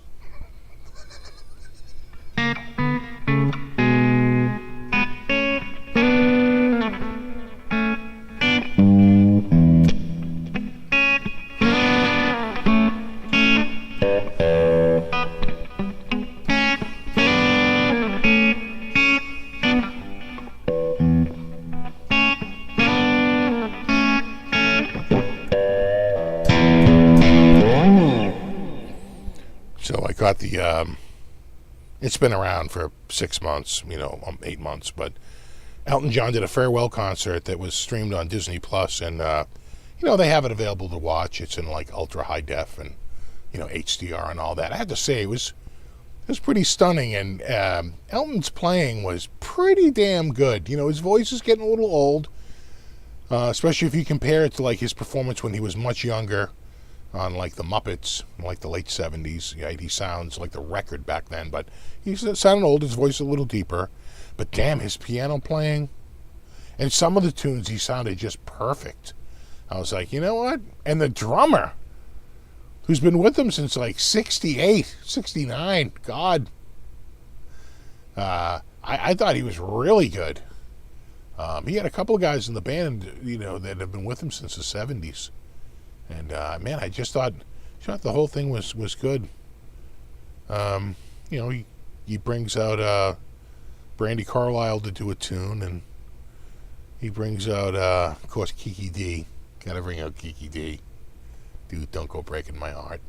got the, it's been around for 6 months, 8 months, but Elton John did a farewell concert that was streamed on Disney Plus, and, they have it available to watch. It's in like ultra high def and, HDR and all that. I have to say, it was pretty stunning, and Elton's playing was pretty damn good. His voice is getting a little old, especially if you compare it to like his performance when he was much younger on like the Muppets in like the late 70s. Yeah, he sounds like the record back then, but he's sounding old. His voice is a little deeper, but damn, his piano playing and some of the tunes, he sounded just perfect. I was like, you know what? And the drummer, who's been with him since like 68, 69. God. I thought he was really good. He had a couple of guys in the band, that have been with him since the 70s. And, man, I just thought the whole thing was good. He brings out Brandy Carlisle to do a tune, and he brings out, of course, Kiki D. Got to bring out Kiki D. Dude, don't go breaking my heart.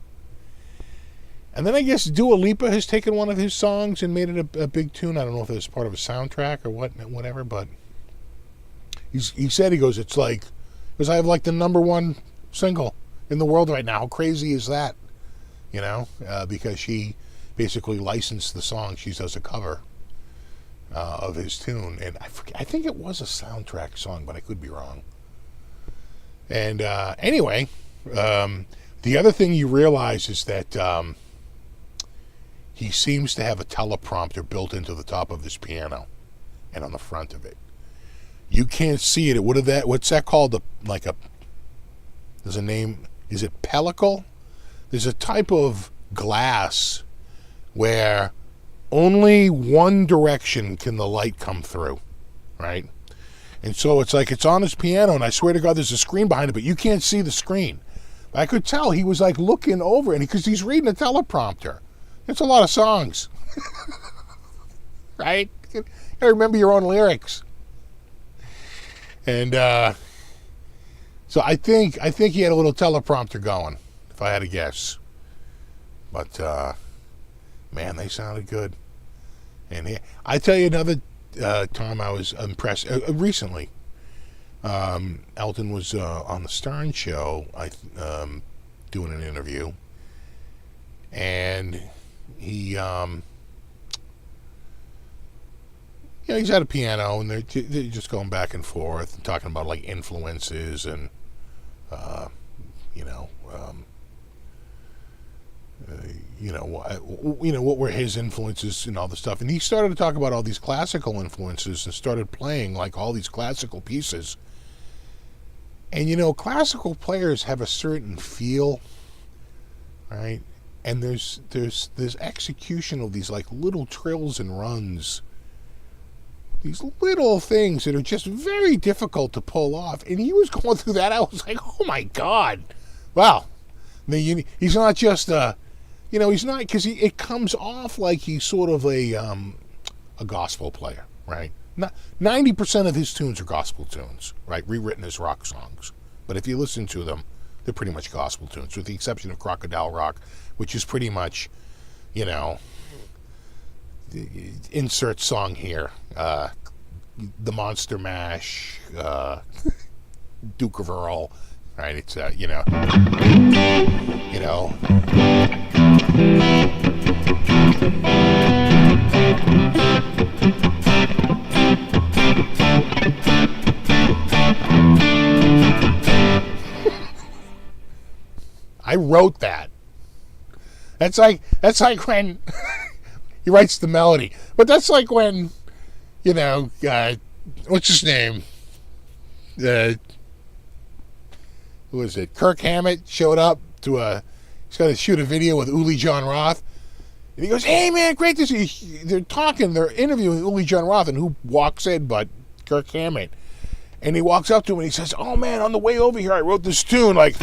And then I guess Dua Lipa has taken one of his songs and made it a big tune. I don't know if it was part of a soundtrack or whatever, but he said, it's like, because I have like the number one single in the world right now. How crazy is that? Because she basically licensed the song. She does a cover of his tune. And I think it was a soundtrack song, but I could be wrong. And anyway, the other thing you realize is that he seems to have a teleprompter built into the top of his piano and on the front of it. You can't see it. What's that called? There's a name. Is it pellicle? There's a type of glass where only one direction can the light come through, right? And so it's like it's on his piano, and I swear to God there's a screen behind it, but you can't see the screen. I could tell he was like looking over it because he's reading a teleprompter. It's a lot of songs. Right? You gotta remember your own lyrics. And so I think he had a little teleprompter going, if I had to guess. But man, they sounded good. And I tell you another time I was impressed. Recently, Elton was on the Stern Show, doing an interview, and he, he's at a piano, and they're just going back and forth and talking about like influences and, what were his influences and all the stuff. And he started to talk about all these classical influences and started playing like all these classical pieces. And classical players have a certain feel, right? And there's execution of these like little trills and runs, these little things that are just very difficult to pull off. And he was going through that. I was like, oh my God, wow. He's not just he's not, because it comes off like he's sort of a gospel player, right? 90% of his tunes are gospel tunes, right? Rewritten as rock songs. But if you listen to them, they're pretty much gospel tunes, with the exception of Crocodile Rock, which is pretty much, insert song here. The Monster Mash, Duke of Earl, right? It's, I wrote that. That's like when he writes the melody. But that's like when, what's his name? Who is it? Kirk Hammett showed up he's got to shoot a video with Uli John Roth. And he goes, hey man, great to see you. They're interviewing Uli John Roth, and who walks in but Kirk Hammett. And he walks up to him and he says, oh man, on the way over here I wrote this tune, like...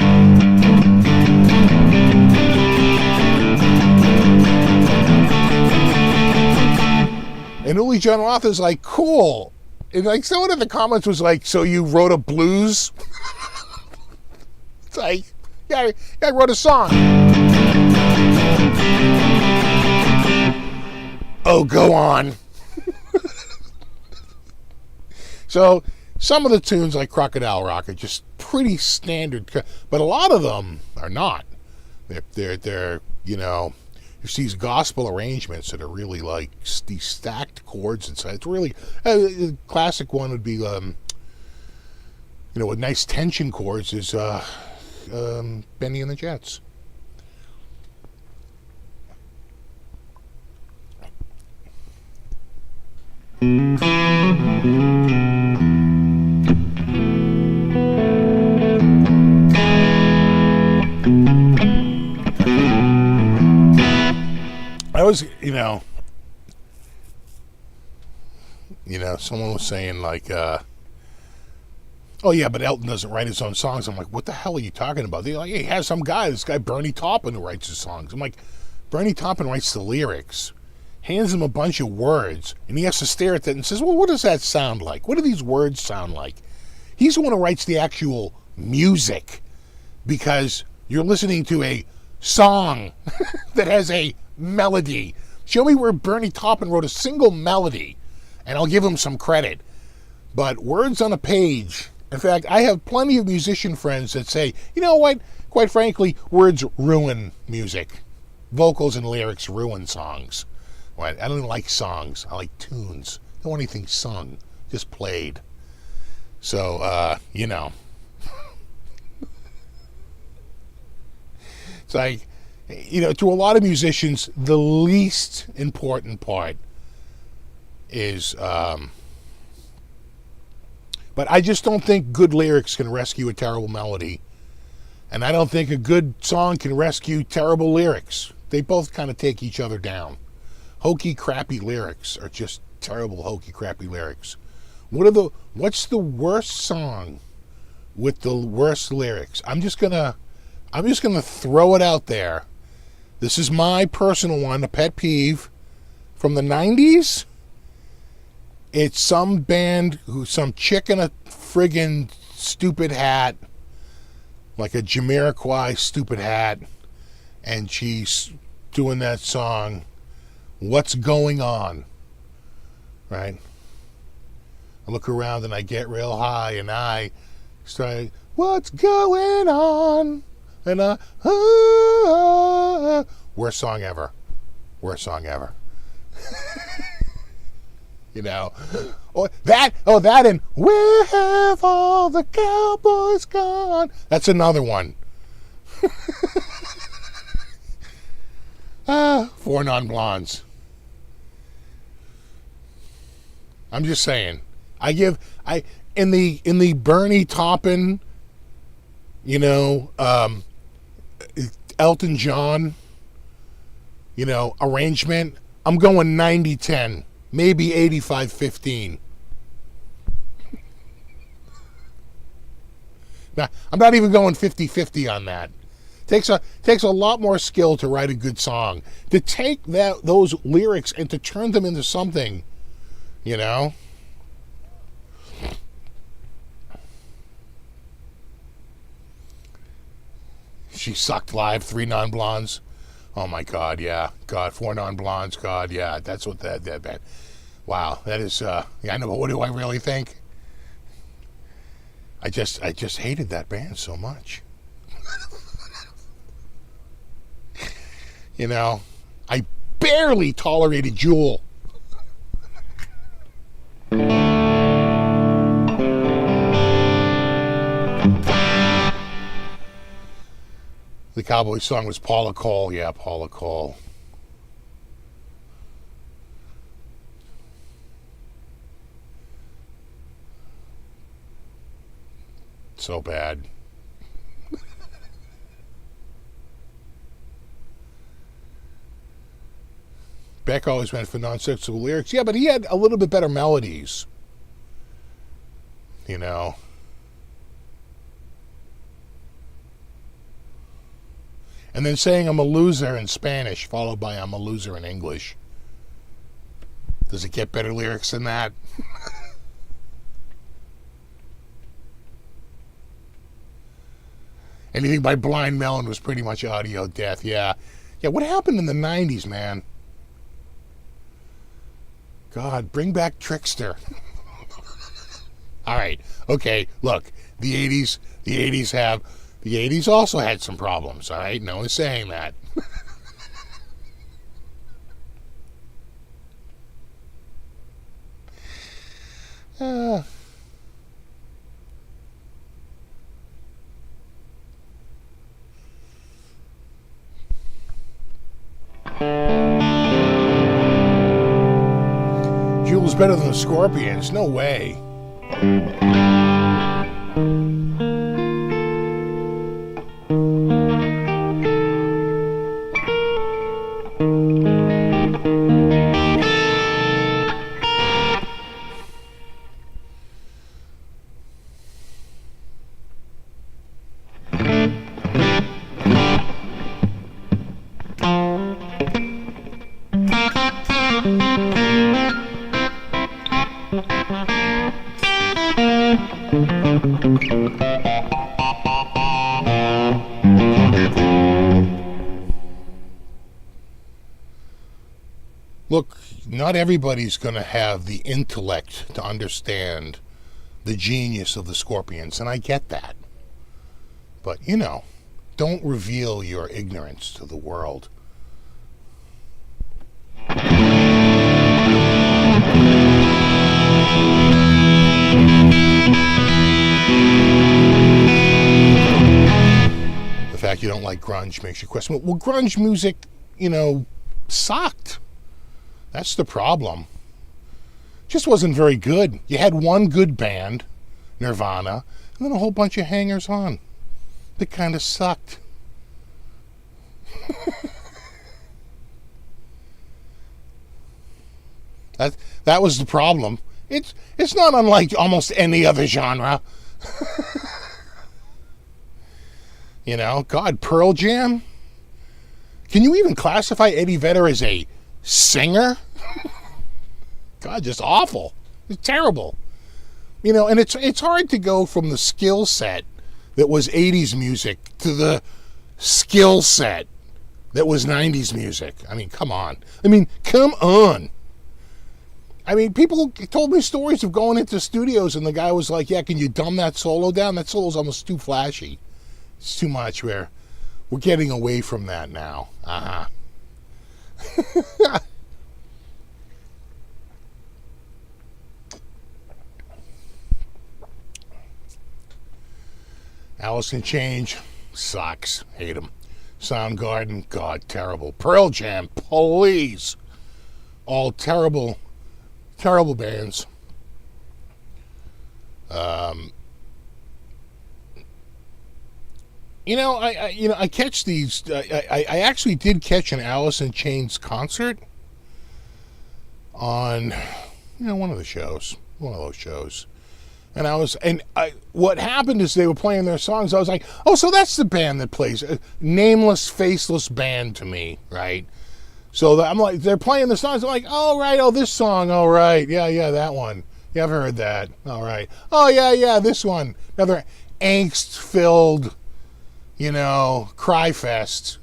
And Uli John Roth is like, cool. And like someone in the comments was like, so you wrote a blues? It's like, yeah, I wrote a song. Oh, go on. So some of the tunes like Crocodile Rock are just pretty standard, but a lot of them are not. They're there's these gospel arrangements that are really like these stacked chords inside. It's really a classic one would be with nice tension chords is Benny and the Jets. I was, someone was saying like, oh yeah, but Elton doesn't write his own songs. I'm like, what the hell are you talking about? They're like, hey, he has this guy Bernie Taupin who writes his songs. I'm like, Bernie Taupin writes the lyrics, hands him a bunch of words, and he has to stare at that and says, well, what does that sound like? What do these words sound like? He's the one who writes the actual music, because you're listening to a song that has a melody. Show me where Bernie Taupin wrote a single melody, and I'll give him some credit. But words on a page. In fact, I have plenty of musician friends that say, you know what? Quite frankly, words ruin music. Vocals and lyrics ruin songs. I don't like songs. I like tunes. I don't want anything sung, just played. So, it's like, to a lot of musicians, the least important part is, but I just don't think good lyrics can rescue a terrible melody. And I don't think a good song can rescue terrible lyrics. They both kind of take each other down. Hokey, crappy lyrics are just terrible, hokey, crappy lyrics. What's the worst song with the worst lyrics? I'm just gonna throw it out there. This is my personal one, a pet peeve from the 90s. It's some band some chick in a friggin' stupid hat, like a Jamiroquai stupid hat, and she's doing that song, What's Going On, right? I look around and I get real high and I start, what's going on? And worst song ever. Worst song ever. That and where have all the cowboys gone? That's another one. Four Non-Blondes. I'm just saying. In the Bernie Taupin, Elton John, arrangement, I'm going 90-10, maybe 85-15. Now, I'm not even going 50-50 on that. Takes a lot more skill to write a good song. To take those lyrics and to turn them into something, She Sucked Live, 3 Non-Blondes. Oh my God, yeah. God, 4 Non-Blondes, God, yeah. That's what that band. Wow, that is, I know, but what do I really think? I just hated that band so much. I barely tolerated Jewel. The Cowboy song was Paula Cole. Yeah, Paula Cole. So bad. Beck always went for nonsensical lyrics. Yeah, but he had a little bit better melodies. And then saying I'm a loser in Spanish, followed by I'm a loser in English. Does it get better lyrics than that? Anything by Blind Melon was pretty much audio death, yeah. Yeah, what happened in the 90s, man? God, bring back Trickster. All right. Okay, look. The 80s also had some problems, all right? No one's saying that. uh, Jewel's better than the Scorpions. No way. Look, not everybody's going to have the intellect to understand the genius of the Scorpions, and I get that. But, don't reveal your ignorance to the world. The fact you don't like grunge makes you question, well, grunge music, sucked. That's the problem. Just wasn't very good. You had one good band, Nirvana, and then a whole bunch of hangers-on that kind of sucked. That was the problem. It's not unlike almost any other genre. God, Pearl Jam? Can you even classify Eddie Vedder as a singer? God, just awful. It's terrible. And it's hard to go from the skill set that was 80s music to the skill set that was 90s music. Come on. Come on. People told me stories of going into studios and the guy was like, yeah, can you dumb that solo down? That solo's almost too flashy. It's too much. We're getting away from that now. Alice in Chains sucks. Hate them. Soundgarden, God, terrible. Pearl Jam, please. All terrible, terrible bands. I catch these. I actually did catch an Alice in Chains concert on, one of those shows. And what happened is they were playing their songs. I was like, oh, so that's the band that plays. A nameless, faceless band to me, right? So I'm like, they're playing the songs. I'm like, oh, right, oh, this song, all right. Yeah, that one. Yeah, I've heard that. All right. Oh, yeah, this one. Another angst-filled, cry fest.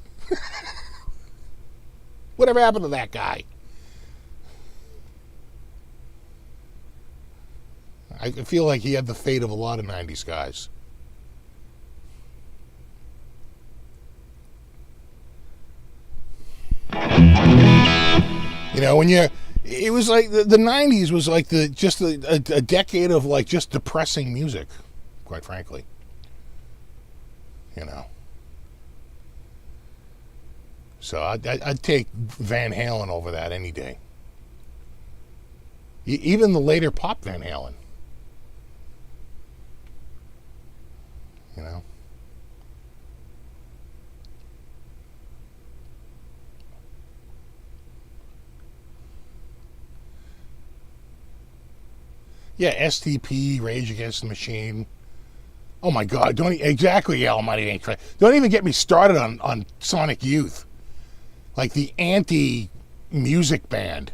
Whatever happened to that guy? I feel like he had the fate of a lot of 90s guys. It was like the 90s was like a decade of like just depressing music, quite frankly. So I'd take Van Halen over that any day. Even the later pop Van Halen. Yeah, STP, Rage Against the Machine. Oh my God! Exactly, Almighty ain't crazy. Don't even get me started on Sonic Youth, like the anti-music band.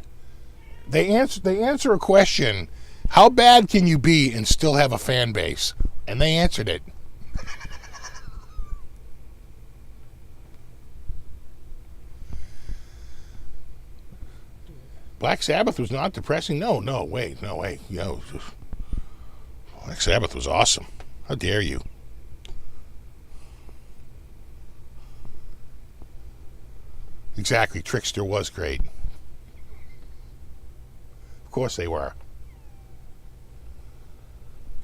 They answer a question: how bad can you be and still have a fan base? And they answered it. Black Sabbath was not depressing? No, wait. You know, Black Sabbath was awesome. How dare you? Exactly, Trickster was great. Of course they were.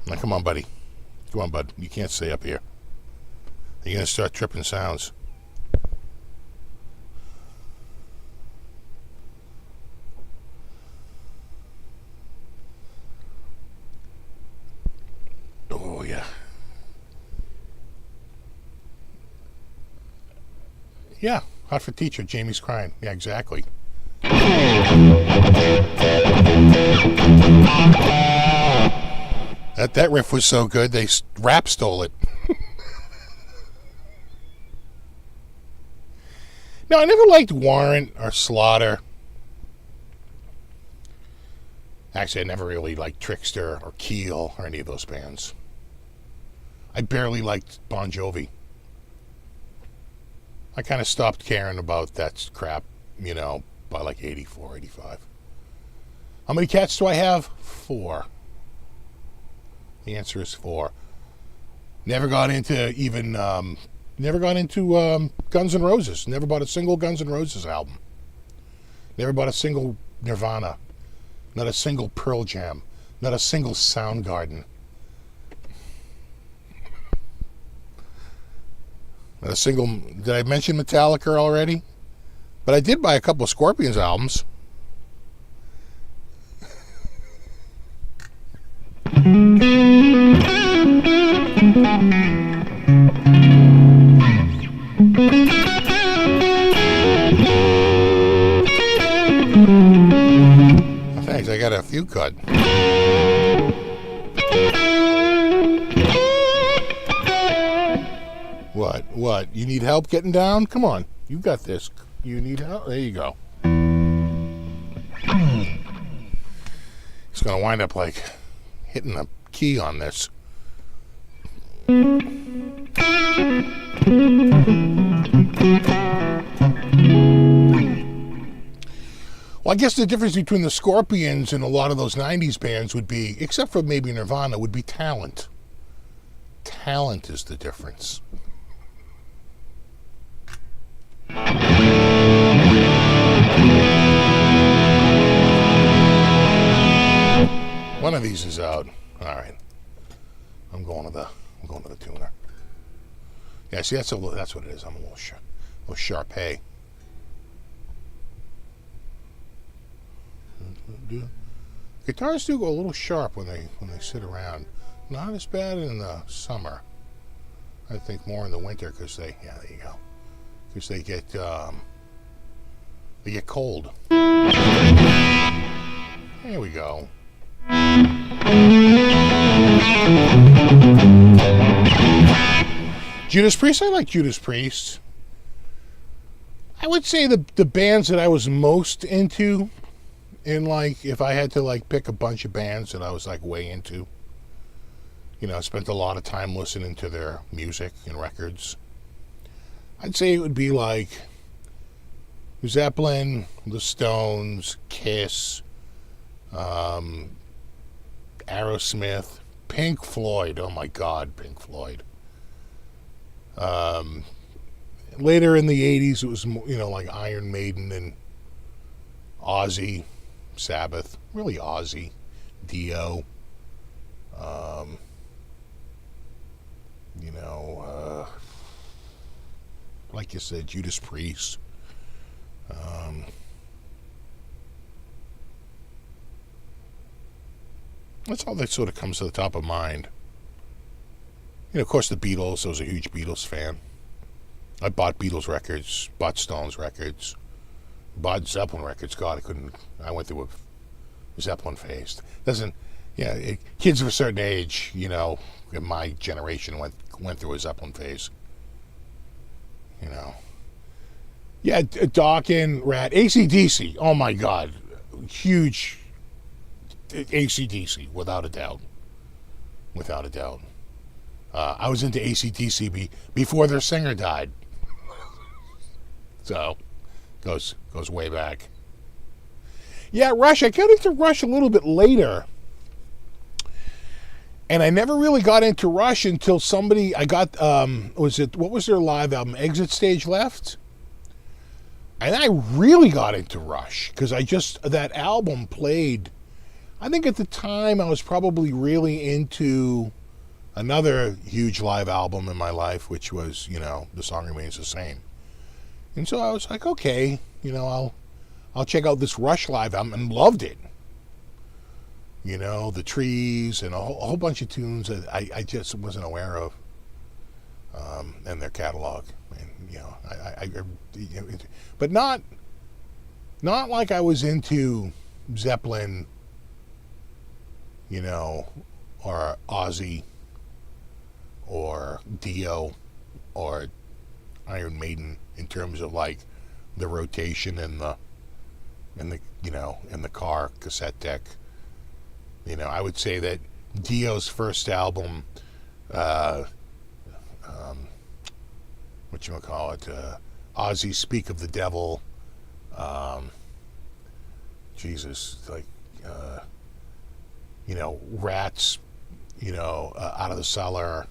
Now, come on, buddy. Come on, bud. You can't stay up here. You're going to start tripping sounds. Oh, yeah. Yeah, hot for teacher. Jamie's crying. Yeah, exactly. That riff was so good, they rap stole it. No, I never liked Warrant or Slaughter. Actually, I never really liked Trickster or Keel or any of those bands. I barely liked Bon Jovi. I kind of stopped caring about that crap, you know, by like 84, 85. How many cats do I have? 4. The answer is 4. Never got into even, Guns N' Roses. Never bought a single Guns N' Roses album. Never bought a single Nirvana. Not a single Pearl Jam. Not a single Soundgarden. Not a single... Did I mention Metallica already? But I did buy a couple of Scorpions albums. Thanks, I got a few cut. What? You need help getting down? Come on, you got this. You need help? There you go. It's gonna wind up like hitting a key on this. Well, I guess the difference between the Scorpions and a lot of those 90s bands would be, except for maybe Nirvana, would be talent. Talent is the difference. One of these is out. All right. I'm going to the tuner. Yeah, see, that's what it is. I'm a little Sharpay. Guitars do go a little sharp when they sit around. Not as bad in the summer. I think more in the winter because there you go. Because they get cold. There we go. Judas Priest, I like Judas Priest. I would say the bands that I was most into, in like, if I had to like pick a bunch of bands that I was like way into, you know, I spent a lot of time listening to their music and records. I'd say it would be like Zeppelin, The Stones, Kiss, Aerosmith, Pink Floyd. Oh my God, Pink Floyd. Later in the 80s, it was, you know, like Iron Maiden and Ozzy, Sabbath, really Ozzy, Dio, you know, like you said, Judas Priest. That's all that sort of comes to the top of mind. You know, of course, the Beatles. I was a huge Beatles fan. I bought Beatles records, bought Stones records, bought Zeppelin records. God, I went through a Zeppelin phase. Kids of a certain age, you know, in my generation went through a Zeppelin phase. You know. Yeah, Dawkins, Rat, AC/DC. Oh my God, huge AC/DC, without a doubt. Without a doubt. I was into AC/DC before their singer died. So, goes way back. Yeah, Rush. I got into Rush a little bit later. And I never really got into Rush until I got, what was their live album? Exit Stage Left? And I really got into Rush because that album played. I think at the time I was probably really into another huge live album in my life, which was, The Song Remains the Same. And so I was like, okay, I'll check out this Rush live album, and loved it. The Trees and a whole bunch of tunes that I just wasn't aware of, and their catalog. And, but not like I was into Zeppelin, or Ozzy, or Dio, or Iron Maiden in terms of like the rotation and the car cassette deck. I would say that Dio's first album, Ozzy Speak of the Devil, Rats, Out of the Cellar.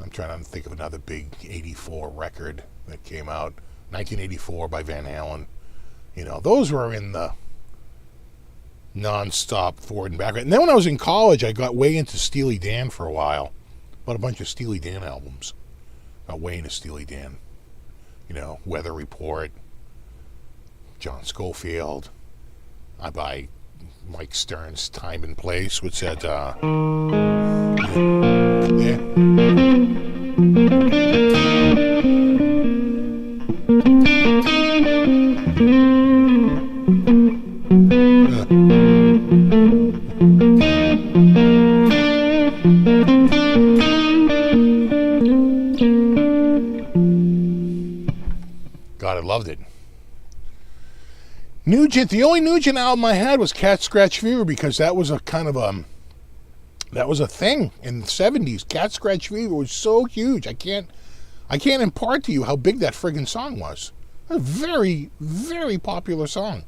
I'm trying to think of another big 84 record that came out, 1984 by Van Halen. Those were in the non-stop forward and backward. And then when I was in college, I got way into Steely Dan for a while. Bought a bunch of Steely Dan albums. Got way into Steely Dan. Weather Report, John Scofield. I buy Mike Stern's Time and Place, which said, God, I loved it. Nugent, the only Nugent album I had was Cat Scratch Fever, because that was a kind of that was a thing in the 70s. Cat Scratch Fever was so huge. I can't impart to you how big that friggin' song was. A very, very popular song.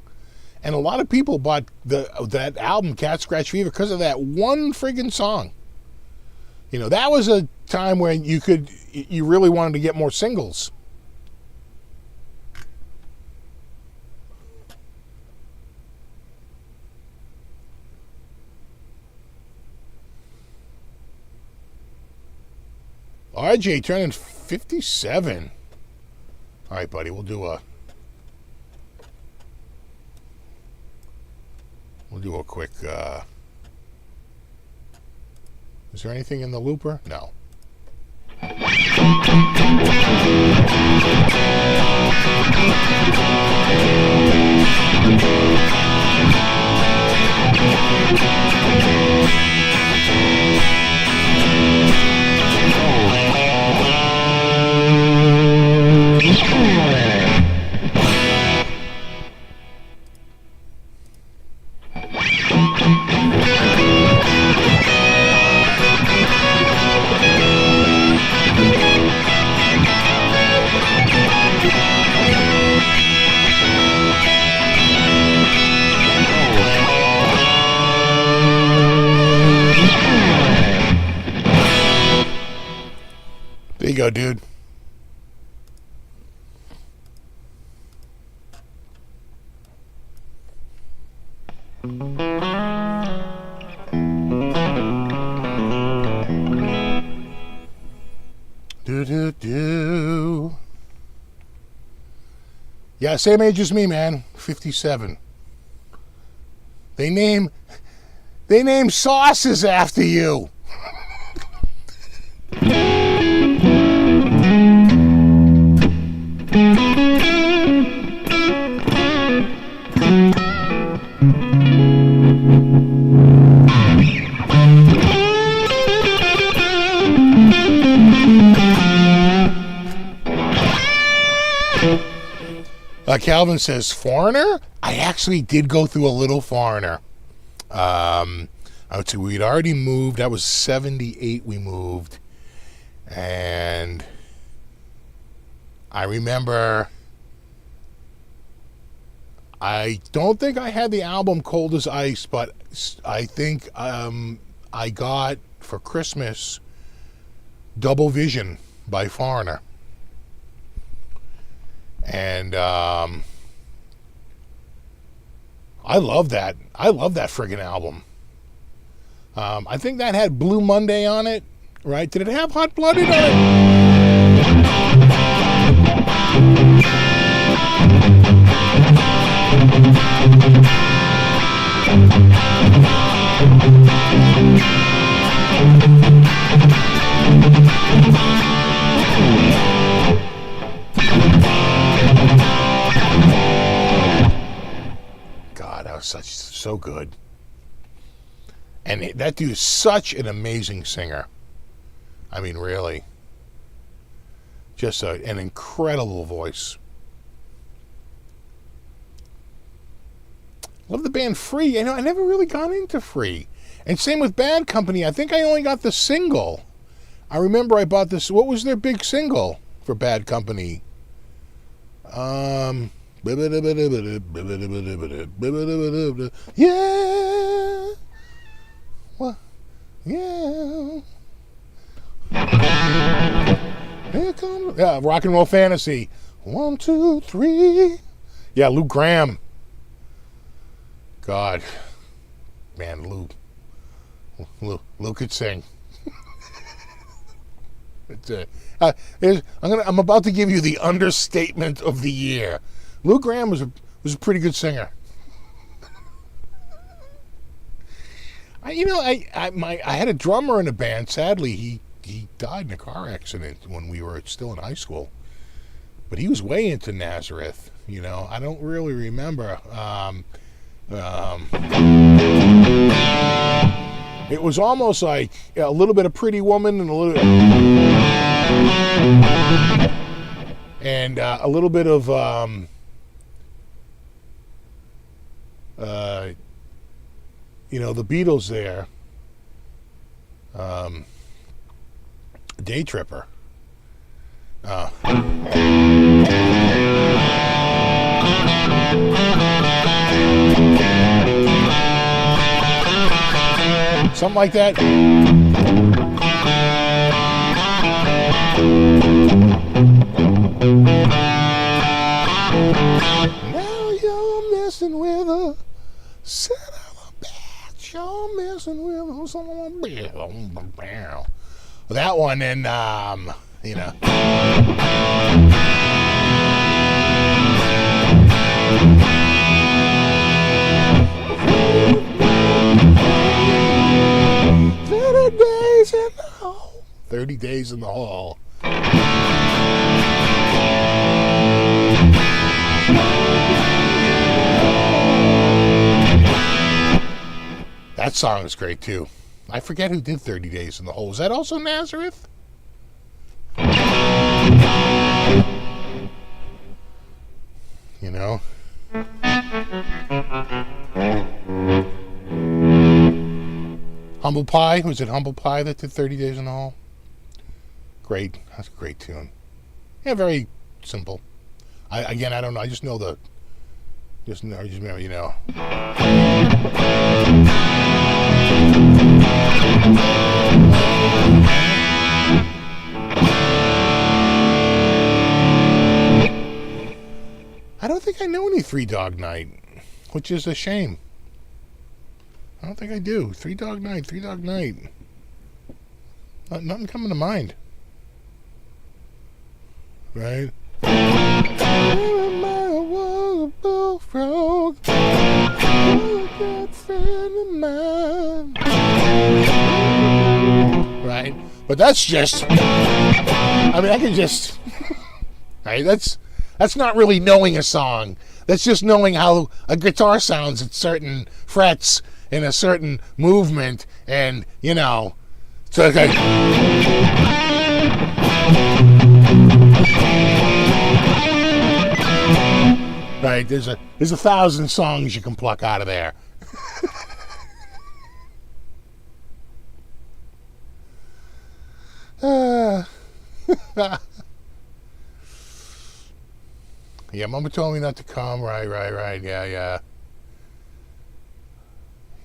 And a lot of people bought that album, Cat Scratch Fever, because of that one friggin' song. That was a time when you really wanted to get more singles. RJ turning 57. All right, buddy, we'll do a quick, is there anything in the looper? No. There you go, dude. Do. Yeah, same age as me, man. 57. They name sauces after you. Calvin says, Foreigner? I actually did go through a little Foreigner. I would say we'd already moved. That was 78 we moved. And I remember I don't think I had the album Cold as Ice, but I think I got for Christmas Double Vision by Foreigner. And I love that. I love that friggin' album. I think that had Blue Monday on it, right? Did it have Hot Blooded on God, that was so good. And that dude is such an amazing singer. I mean, really. Just an incredible voice. Love the band Free. You know, I never really got into Free. And same with Bad Company. I think I only got the single. I remember I bought this. What was their big single for Bad Company? Yeah. What? Yeah. Here comes Rock and Roll Fantasy. 1, 2, 3. Yeah, Lou Gramm. God, man, Lou could sing. I'm about to give you the understatement of the year. Lou Gramm was a pretty good singer. I had a drummer in a band. Sadly, he died in a car accident when we were still in high school. But he was way into Nazareth. You know, I don't really remember. It was almost like a little bit of Pretty Woman and a little bit of the Beatles there. Day Tripper. Something like that. Now you're messing with a son of a bitch. You're messing with a son of a bitch. That one, and days in the hole. 30 Days in the Hole. That song is great too. I forget who did 30 Days in the Hole. Is that also Nazareth? You know? Humble Pie? Was it Humble Pie that did 30 Days in the Hole? Great. That's a great tune. Yeah, very simple. I don't know. I just know the... Just remember, you know. I don't think I know any Three Dog Night, which is a shame. I don't think I do. Three Dog Night. Nothing coming to mind. Right? Right? But that's just... I mean, I can just... Right? That's not really knowing a song. That's just knowing how a guitar sounds at certain frets in a certain movement, and so okay. Right, there's 1,000 songs you can pluck out of there. Yeah, Mama told me not to come. Right. Yeah.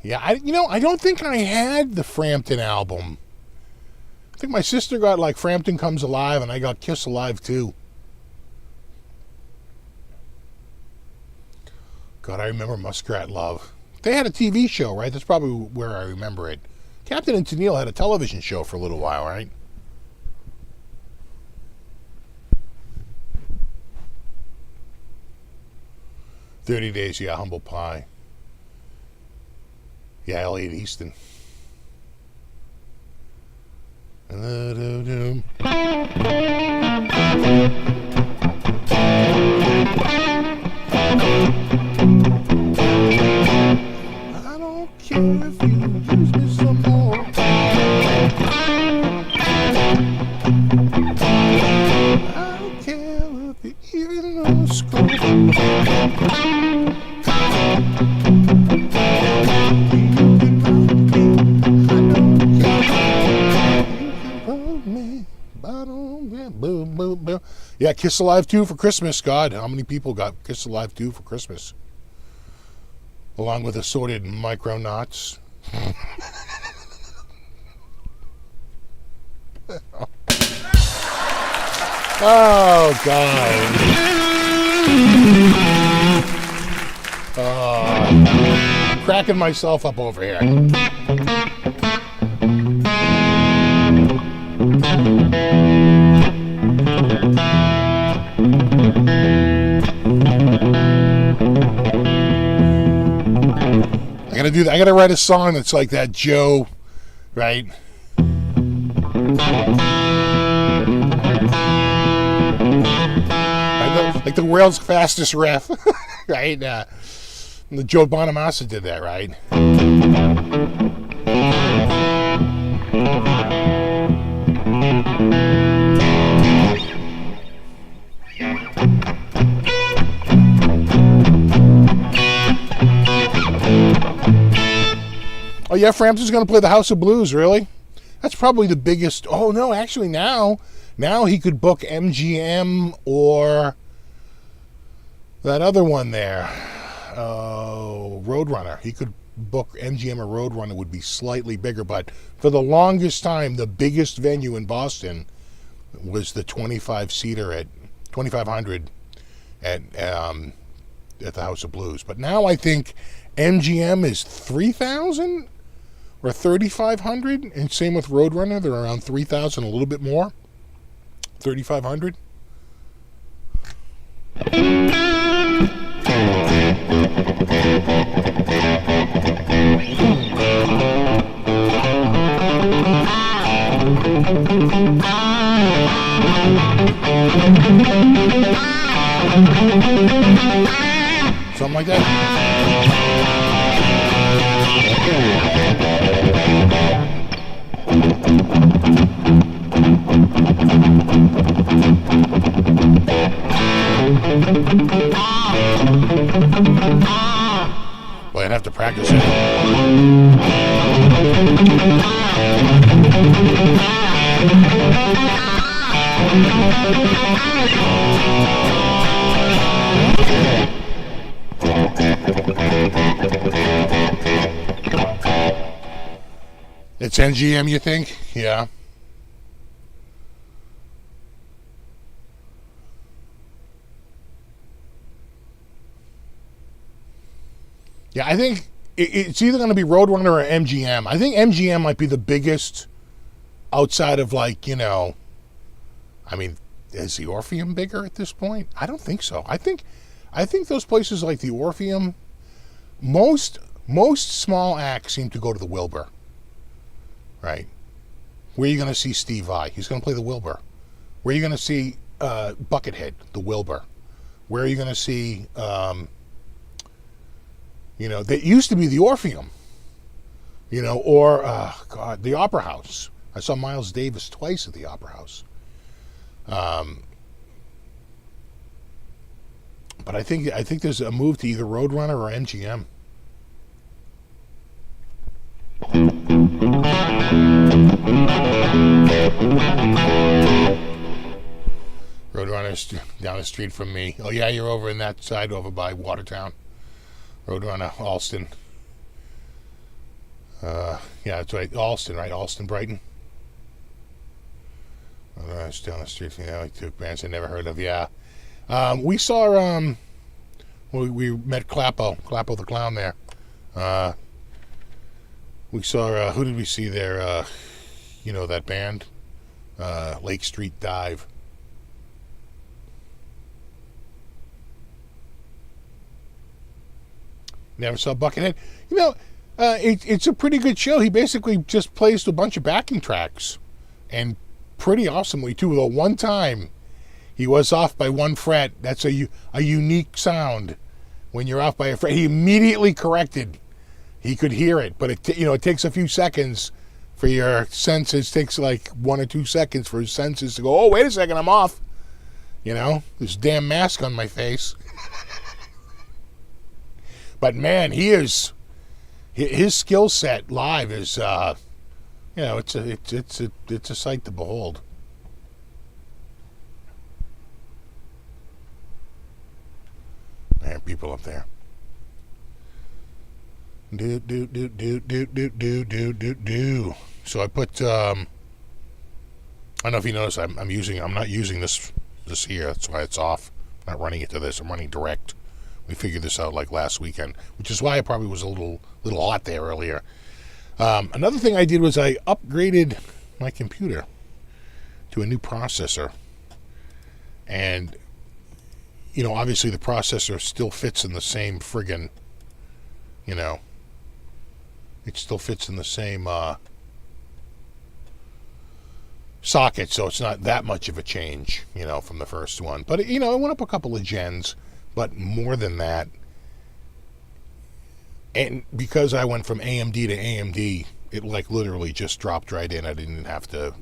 Yeah, I don't think I had the Frampton album. I think my sister got like Frampton Comes Alive, and I got Kiss Alive too. God, I remember Muskrat Love. They had a TV show, right? That's probably where I remember it. Captain and Tennille had a television show for a little while, right? "30 Days," yeah, Humble Pie. Yeah, Elliot Easton. I don't care if you use me some more. I don't care if you even know scope. Yeah, Kiss Alive 2 for Christmas. God, how many people got Kiss Alive 2 for Christmas? Along with assorted Micronauts. Oh, God. I'm cracking myself up over here. I gotta write a song that's like that Joe, right? Like the world's fastest ref, right? The Joe Bonamassa did that, right? Oh yeah, Frampton's going to play the House of Blues, really? That's probably the biggest. Oh no, actually now he could book MGM or that other one there, Roadrunner. He could book MGM or Roadrunner, would be slightly bigger, but for the longest time, the biggest venue in Boston was the 25-seater at 2,500 at the House of Blues. But now I think MGM is 3,000 or 3,500, and same with Roadrunner. They're around 3,000, a little bit more, 3,500. Something like that. Boy, I'd have to practice it. It's MGM, you think? Yeah. Yeah, I think it's either going to be Roadrunner or MGM. I think MGM might be the biggest outside of, like, I mean, is the Orpheum bigger at this point? I don't think so. I think those places like the Orpheum, most small acts seem to go to the Wilbur. Right? Where are you going to see Steve Vai? He's going to play the Wilbur. Where are you going to see Buckethead? The Wilbur. Where are you going to see, that used to be the Orpheum, or, the Opera House. I saw Miles Davis twice at the Opera House. But I think there's a move to either Roadrunner or MGM. Roadrunner down the street from me. Oh yeah, you're over in that side over by Watertown, Roadrunner, Alston. Yeah, that's right, Alston, right? Alston, Brighton. It's down the street from me. Like two bands I never heard of. Yeah, we saw we met Clappo the Clown there. We saw who did we see there? You know that band, Lake Street Dive. Never saw Buckethead. You know, it's a pretty good show. He basically just plays a bunch of backing tracks, and pretty awesomely too. Though one time he was off by one fret. That's a unique sound. When you're off by a fret, he immediately corrected. He could hear it, but it takes a few seconds for your senses. It takes like 1 or 2 seconds for his senses to go, oh, wait a second, I'm off. This damn mask on my face. But man, his skill set live is, it's a sight to behold. There are people up there. Do. So I put. I don't know if you notice. I'm not using this here. That's why it's off. I'm not running it to this. I'm running direct. We figured this out like last weekend, which is why I probably was a little hot there earlier. Another thing I did was I upgraded my computer to a new processor, and obviously the processor still fits in the same friggin', it still fits in the same socket, so it's not that much of a change, from the first one. But it went up a couple of gens. But more than that, and because I went from AMD to AMD, it literally just dropped right in. I didn't have to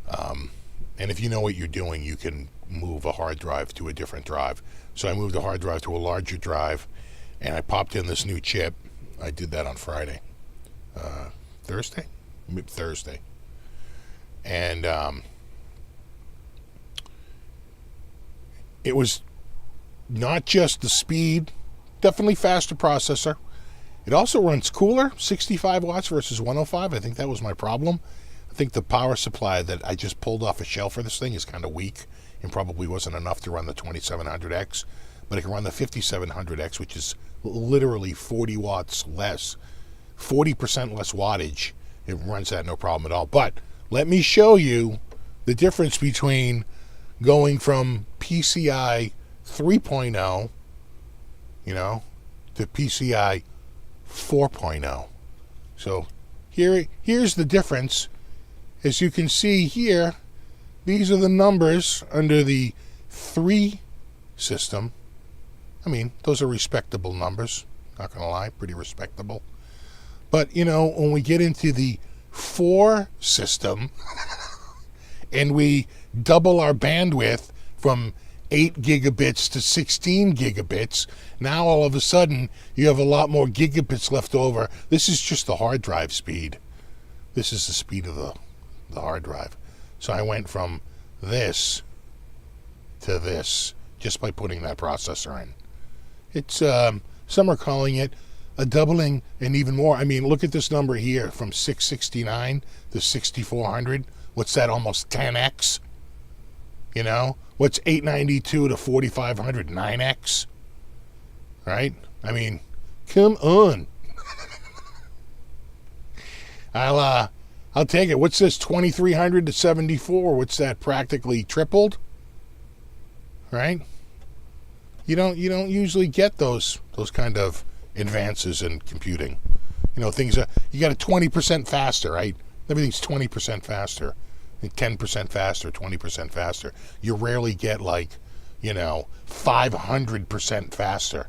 and if you know what you're doing, you can move a hard drive to a different drive. So I moved the hard drive to a larger drive, and I popped in this new chip. I did that on Friday, Thursday, and it was not just the speed, definitely faster processor. It also runs cooler, 65 watts versus 105. I think that was my problem. I think the power supply that I just pulled off a shelf for this thing is kind of weak and probably wasn't enough to run the 2700X, but it can run the 5700X, which is literally 40 watts less, 40% less wattage. It runs that no problem at all. But let me show you the difference between going from PCI 3.0, to PCI 4.0. So here's the difference. As you can see here, these are the numbers under the 3 system. I mean, those are respectable numbers. Not going to lie, pretty respectable. But, when we get into the 4 system and we double our bandwidth from 8 gigabits to 16 gigabits, now all of a sudden you have a lot more gigabits left over. This is just the hard drive speed. This is the speed of the hard drive. So I went from this to this just by putting that processor in. It's some are calling it a doubling and even more. I mean, look at this number here, from 669 to 6400. What's that, almost 10x? What's 892 to 4500? 9x? Right? I mean, come on. I'll take it. What's this, 2300 to 74? What's that, practically tripled? Right? You don't usually get those kind of advances in computing. Things are, you got it 20% faster, right? Everything's 20% faster. 10% faster, 20% faster. You rarely get 500% faster.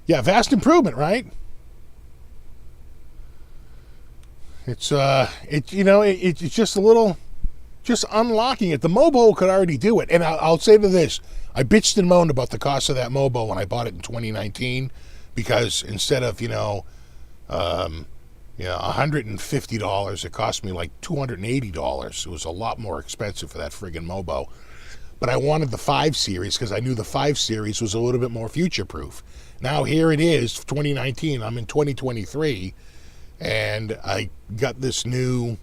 Yeah, vast improvement, right? It's it's just a little, just unlocking it. The Mobo could already do it, and I'll say to this: I bitched and moaned about the cost of that Mobo when I bought it in 2019, because instead of $150. It cost me like $280. It was a lot more expensive for that friggin' Mobo. But I wanted the 5 Series because I knew the 5 Series was a little bit more future-proof. Now here it is, 2019. I'm in 2023, and I got this new.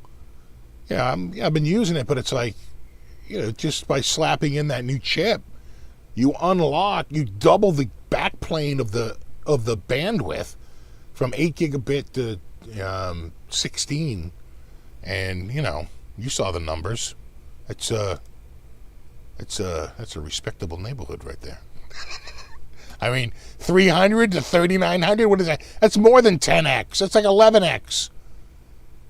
I've been using it, but it's like, just by slapping in that new chip, you double the backplane of the bandwidth from 8 gigabit to 16, and you saw the numbers. That's a respectable neighborhood right there. I mean, 300 to 3900. What is that? That's more than 10x. That's like 11x.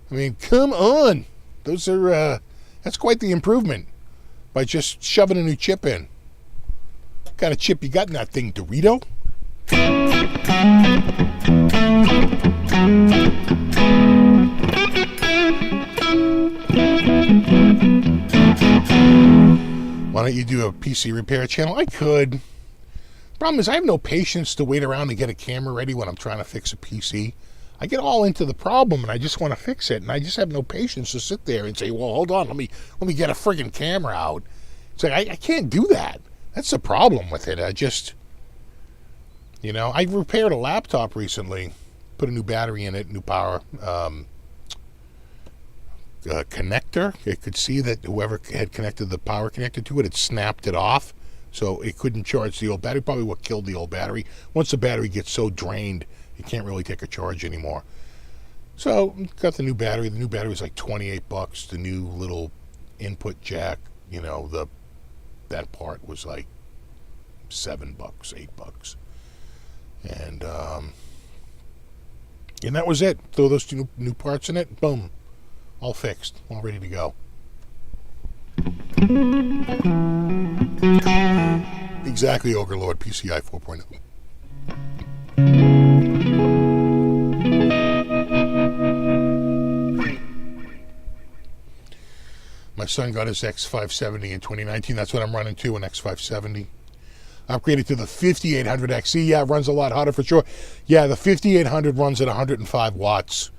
I mean, come on. Those are that's quite the improvement by just shoving a new chip in. What kind of chip you got in that thing, Dorito? Why don't you do a PC repair channel? I could. Problem is, I have no patience to wait around and get a camera ready when I'm trying to fix a PC. I get all into the problem and I just want to fix it, and I just have no patience to sit there and say, well, hold on, let me get a friggin' camera out. It's like, I can't do that. That's the problem with it. I just, I repaired a laptop recently, put a new battery in it, new power connector. It could see that whoever had connected the power connector to it had snapped it off, so it couldn't charge the old battery. Probably what killed the old battery. Once the battery gets so drained, you can't really take a charge anymore. So got the new battery. The new battery was like $28. The new little input jack, that part was like $7, $8, and that was it. Throw those two new parts in it. Boom, all fixed, all ready to go. Exactly, Ogre Lord, PCI 4.0. My son got his X570 in 2019. That's what I'm running to, an X570. Upgraded to the 5800XE. Yeah, it runs a lot hotter for sure. Yeah, the 5800 runs at 105 watts.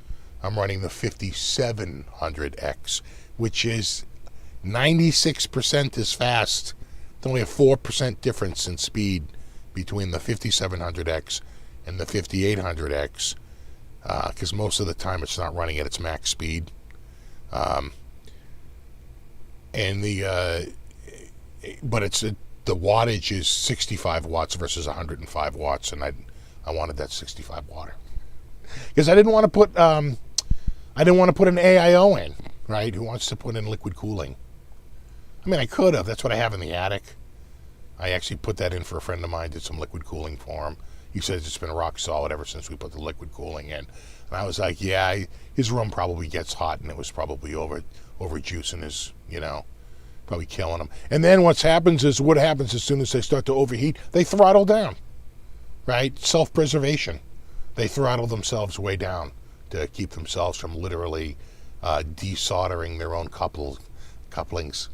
I'm running the 5700X, which is 96% as fast. It's only a 4% difference in speed between the 5700X and the 5800X, because most of the time it's not running at its max speed. But the wattage is 65 watts versus 105 watts, and I wanted that 65 watt because I didn't want to put an AIO in, right? Who wants to put in liquid cooling? I mean, I could have. That's what I have in the attic. I actually put that in for a friend of mine. Did some liquid cooling for him. He says it's been rock solid ever since we put the liquid cooling in. And I was like, yeah, his room probably gets hot, and it was probably overjuicing his, probably killing him. And then what happens as soon as they start to overheat, they throttle down, right? Self-preservation. They throttle themselves way down to keep themselves from literally desoldering their own couplings.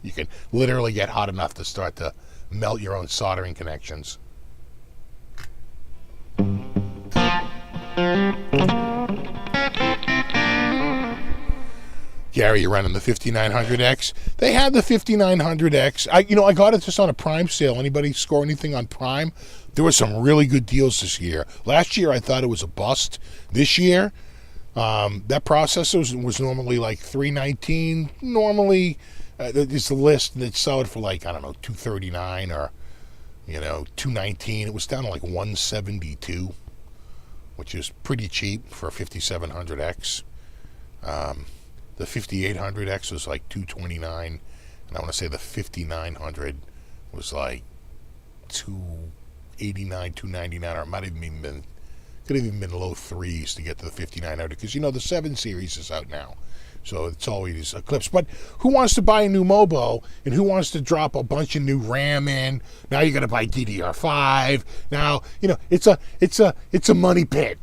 You can literally get hot enough to start to melt your own soldering connections. Gary, you're running the 5900X. They had the 5900X. I got it just on a Prime sale. Anybody score anything on Prime? There were some really good deals this year. Last year, I thought it was a bust. This year, that processor was normally like $319. Normally, it's the list that sold for like, I don't know, $239 or, $219. It was down to like $172, which is pretty cheap for a 5700X. The 5800X was like $229, and I want to say the 5900 was like $289, $299, or it might have even been, could have even been low threes to get to the 5900, because the 7 series is out now, so it's always eclipsed. But who wants to buy a new Mobo, and who wants to drop a bunch of new RAM in? Now you got to buy DDR5. Now it's a money pit.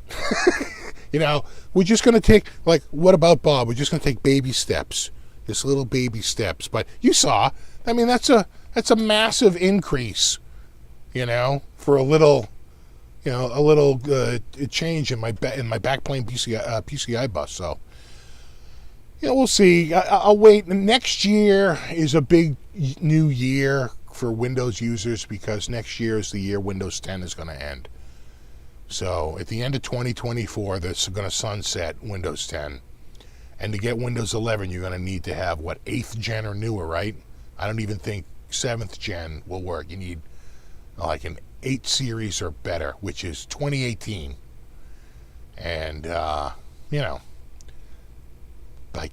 We're just going to take, like, what about Bob? We're just going to take baby steps, just little baby steps. But you saw, I mean, that's a massive increase, for a little, a little change in my backplane PCI bus. So we'll see. I'll wait. Next year is a big new year for Windows users because next year is the year Windows 10 is going to end. So at the end of 2024, that's going to sunset Windows 10. And to get Windows 11, you're going to need to have, 8th gen or newer, right? I don't even think 7th gen will work. You need like an 8 series or better, which is 2018. And, like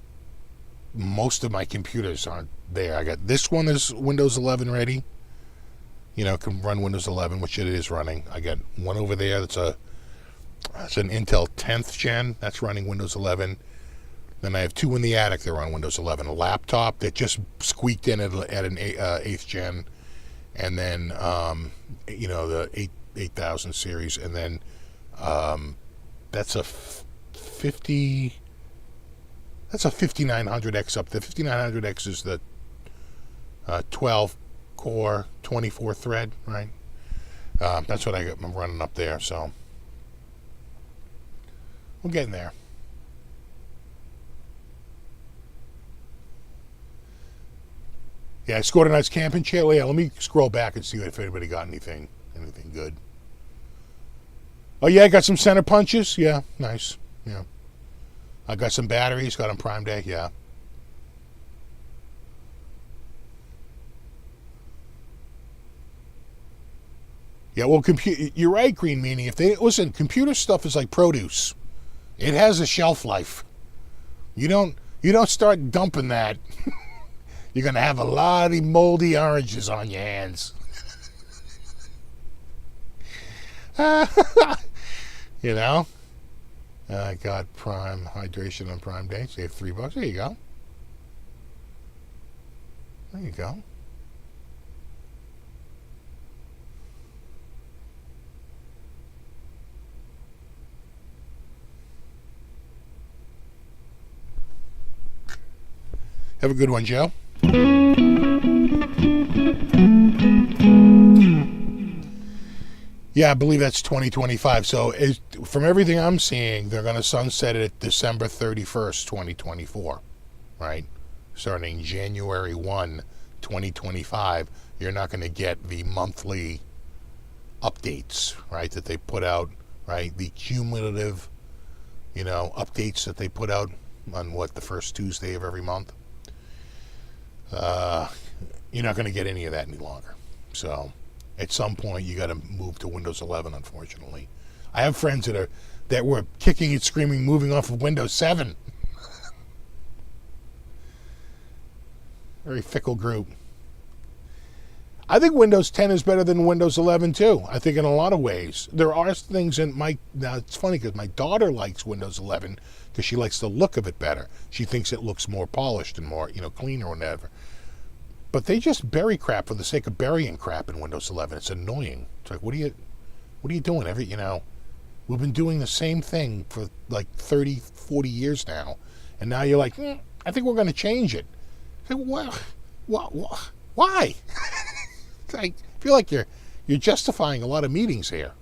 most of my computers aren't there. I got this one is Windows 11 ready. Can run Windows 11, which it is running. I got one over there that's an Intel 10th gen that's running Windows 11. Then I have two in the attic that run Windows 11. A laptop that just squeaked in at an 8th gen, and then the 8000 series, and then that's a 5900X up. The 5900X is the 12 core 24 thread, right? That's what I'm running up there, so we're getting there. Yeah, I scored a nice camping chair. Yeah, let me scroll back and see if anybody got anything good. Oh yeah, I got some center punches. Yeah, nice. Yeah, I got some batteries. Got on Prime Day. Yeah. Yeah, well, you're right, Green Meanie. Listen, computer stuff is like produce. It has a shelf life. You don't start dumping that. You're gonna have a lot of moldy oranges on your hands. I got Prime hydration on Prime Day. Save $3. There you go. There you go. Have a good one, Joe. Yeah, I believe that's 2025. So from everything I'm seeing, they're going to sunset it December 31st, 2024, right? Starting January 1, 2025, you're not going to get the monthly updates, right, that they put out, right? The cumulative, updates that they put out on the first Tuesday of every month. You're not going to get any of that any longer. So at some point you got to move to Windows 11, unfortunately. I have friends that were kicking and screaming moving off of Windows 7. Very fickle group. I think Windows 10 is better than Windows 11 too. I think in a lot of ways. There are things now it's funny because my daughter likes Windows 11 because she likes the look of it better. She thinks it looks more polished and more, cleaner or whatever. But they just bury crap for the sake of burying crap in Windows 11. It's annoying. It's like, what are you doing? We've been doing the same thing for like 30, 40 years now. And now you're like, I think we're going to change it. It's like, why? It's like, I feel like you're justifying a lot of meetings here.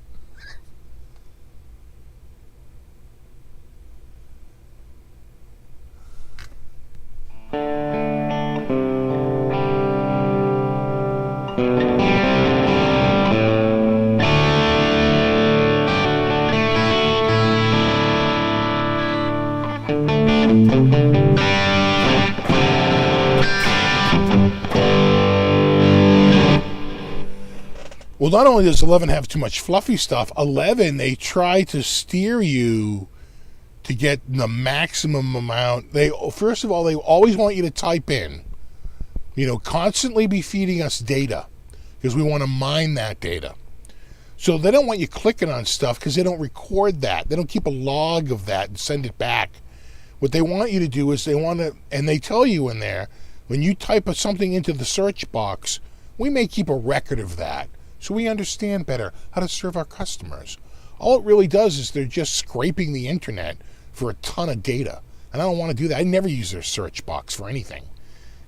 Well, not only does 11 have too much fluffy stuff, 11, they try to steer you to get the maximum amount. First of all, they always want you to type in, constantly be feeding us data because we want to mine that data. So they don't want you clicking on stuff because they don't record that. They don't keep a log of that and send it back. What they want you to do is and they tell you in there, when you type something into the search box, we may keep a record of that. So we understand better how to serve our customers. All it really does is they're just scraping the internet for a ton of data. And I don't want to do that. I never use their search box for anything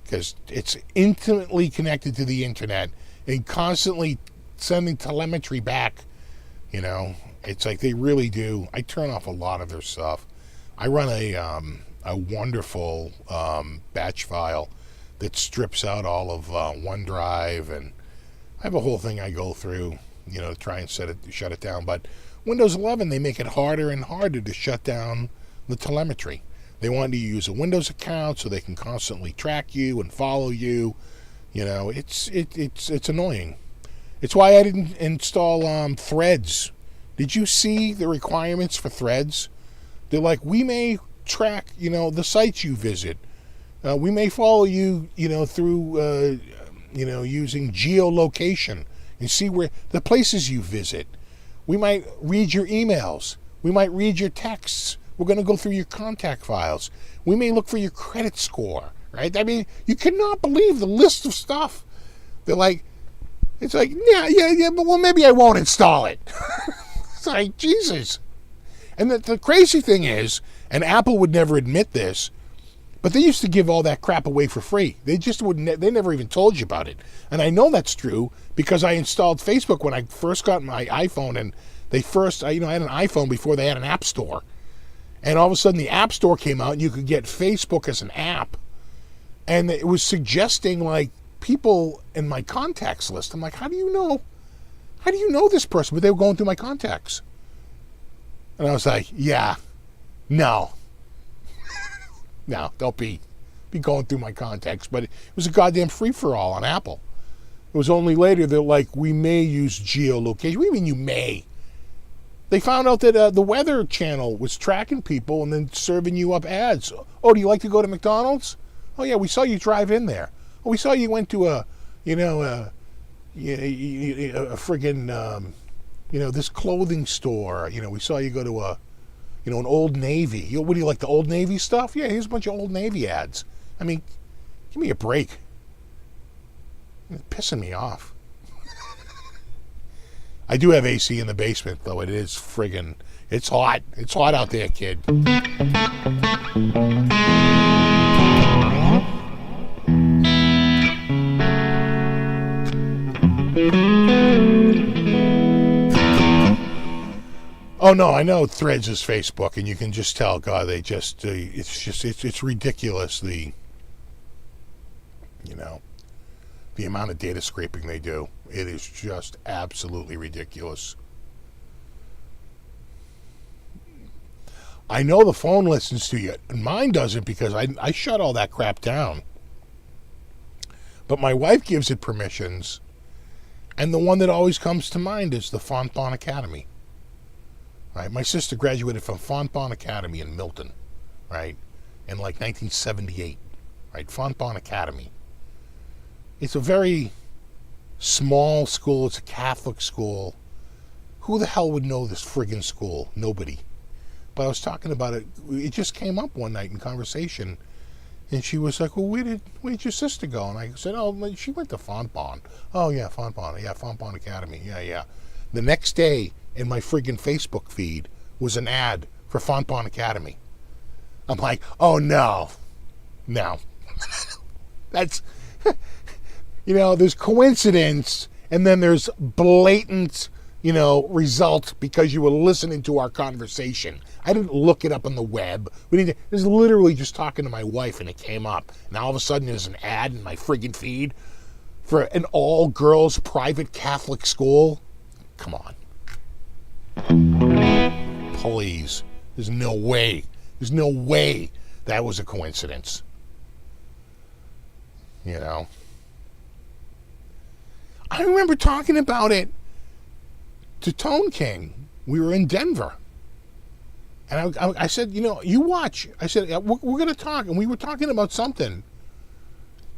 because it's intimately connected to the internet and constantly sending telemetry back, You know, it's like they really do. I turn off a lot of their stuff. I run a wonderful batch file that strips out all of OneDrive, and I have a whole thing I go through, you know, to try and shut it down. But Windows 11, they make it harder and harder to shut down the telemetry. They want you to use a Windows account so they can constantly track you and follow you. You know, it's annoying. It's why I didn't install Threads. Did you see the requirements for Threads? They're like, we may track, you know, the sites you visit. We may follow you, you know, through, you know, using geolocation and see where the places you visit. We might read your emails. We might read your texts. We're going to go through your contact files. We may look for your credit score, right? I mean, you cannot believe the list of stuff. They're like, it's like, yeah, but well, maybe I won't install it. It's like, Jesus. And the crazy thing is, and Apple would never admit this, but they used to give all that crap away for free. They just wouldn't, they never even told you about it. And I know that's true because I installed Facebook when I first got my iPhone, and I had an iPhone before they had an app store. And all of a sudden the app store came out and you could get Facebook as an app. And it was suggesting like people in my contacts list. I'm like, how do you know this person? But they were going through my contacts. And I was like, yeah, no, don't be going through my contacts. But it was a goddamn free-for-all on Apple. It was only later that like, we may use geolocation. What do you mean you may? They found out that the Weather Channel was tracking people and then serving you up ads. Oh, do you like to go to McDonald's? Oh yeah, we saw you drive in there. Oh, we saw you went to a friggin', this clothing store. You know, we saw you go to an Old Navy. What do you like, the Old Navy stuff? Yeah, here's a bunch of Old Navy ads. I mean, give me a break. It's pissing me off. I do have AC in the basement, though. It is friggin', it's hot. It's hot out there, kid. Oh no, I know Threads is Facebook, and you can just tell, God, they just, it's ridiculous, the amount of data scraping they do. It is just absolutely ridiculous. I know the phone listens to you, and mine doesn't because I shut all that crap down. But my wife gives it permissions, and the one that always comes to mind is the Fonbon Academy. Right? My sister graduated from Fonbon Academy in Milton, right, in like 1978. Right? Fonbon Academy. It's a very small school. It's a Catholic school. Who the hell would know this friggin' school? Nobody. But I was talking about it. It just came up one night in conversation, and she was like, "Well, where did your sister go?" And I said, "Oh, she went to Fonbon." "Oh yeah, Fonbon. Yeah, Fonbon Academy. Yeah." The next day, in my friggin' Facebook feed was an ad for Fonbon Academy. I'm like, "Oh no, that's." There's coincidence, and then there's blatant, result because you were listening to our conversation. I didn't look it up on the web. It was literally just talking to my wife, and it came up. And all of a sudden, there's an ad in my friggin' feed for an all-girls private Catholic school. Come on. Please. There's no way. There's no way that was a coincidence. I remember talking about it to Tone King. We were in Denver. And I said, you watch. I said, we're going to talk. And we were talking about something.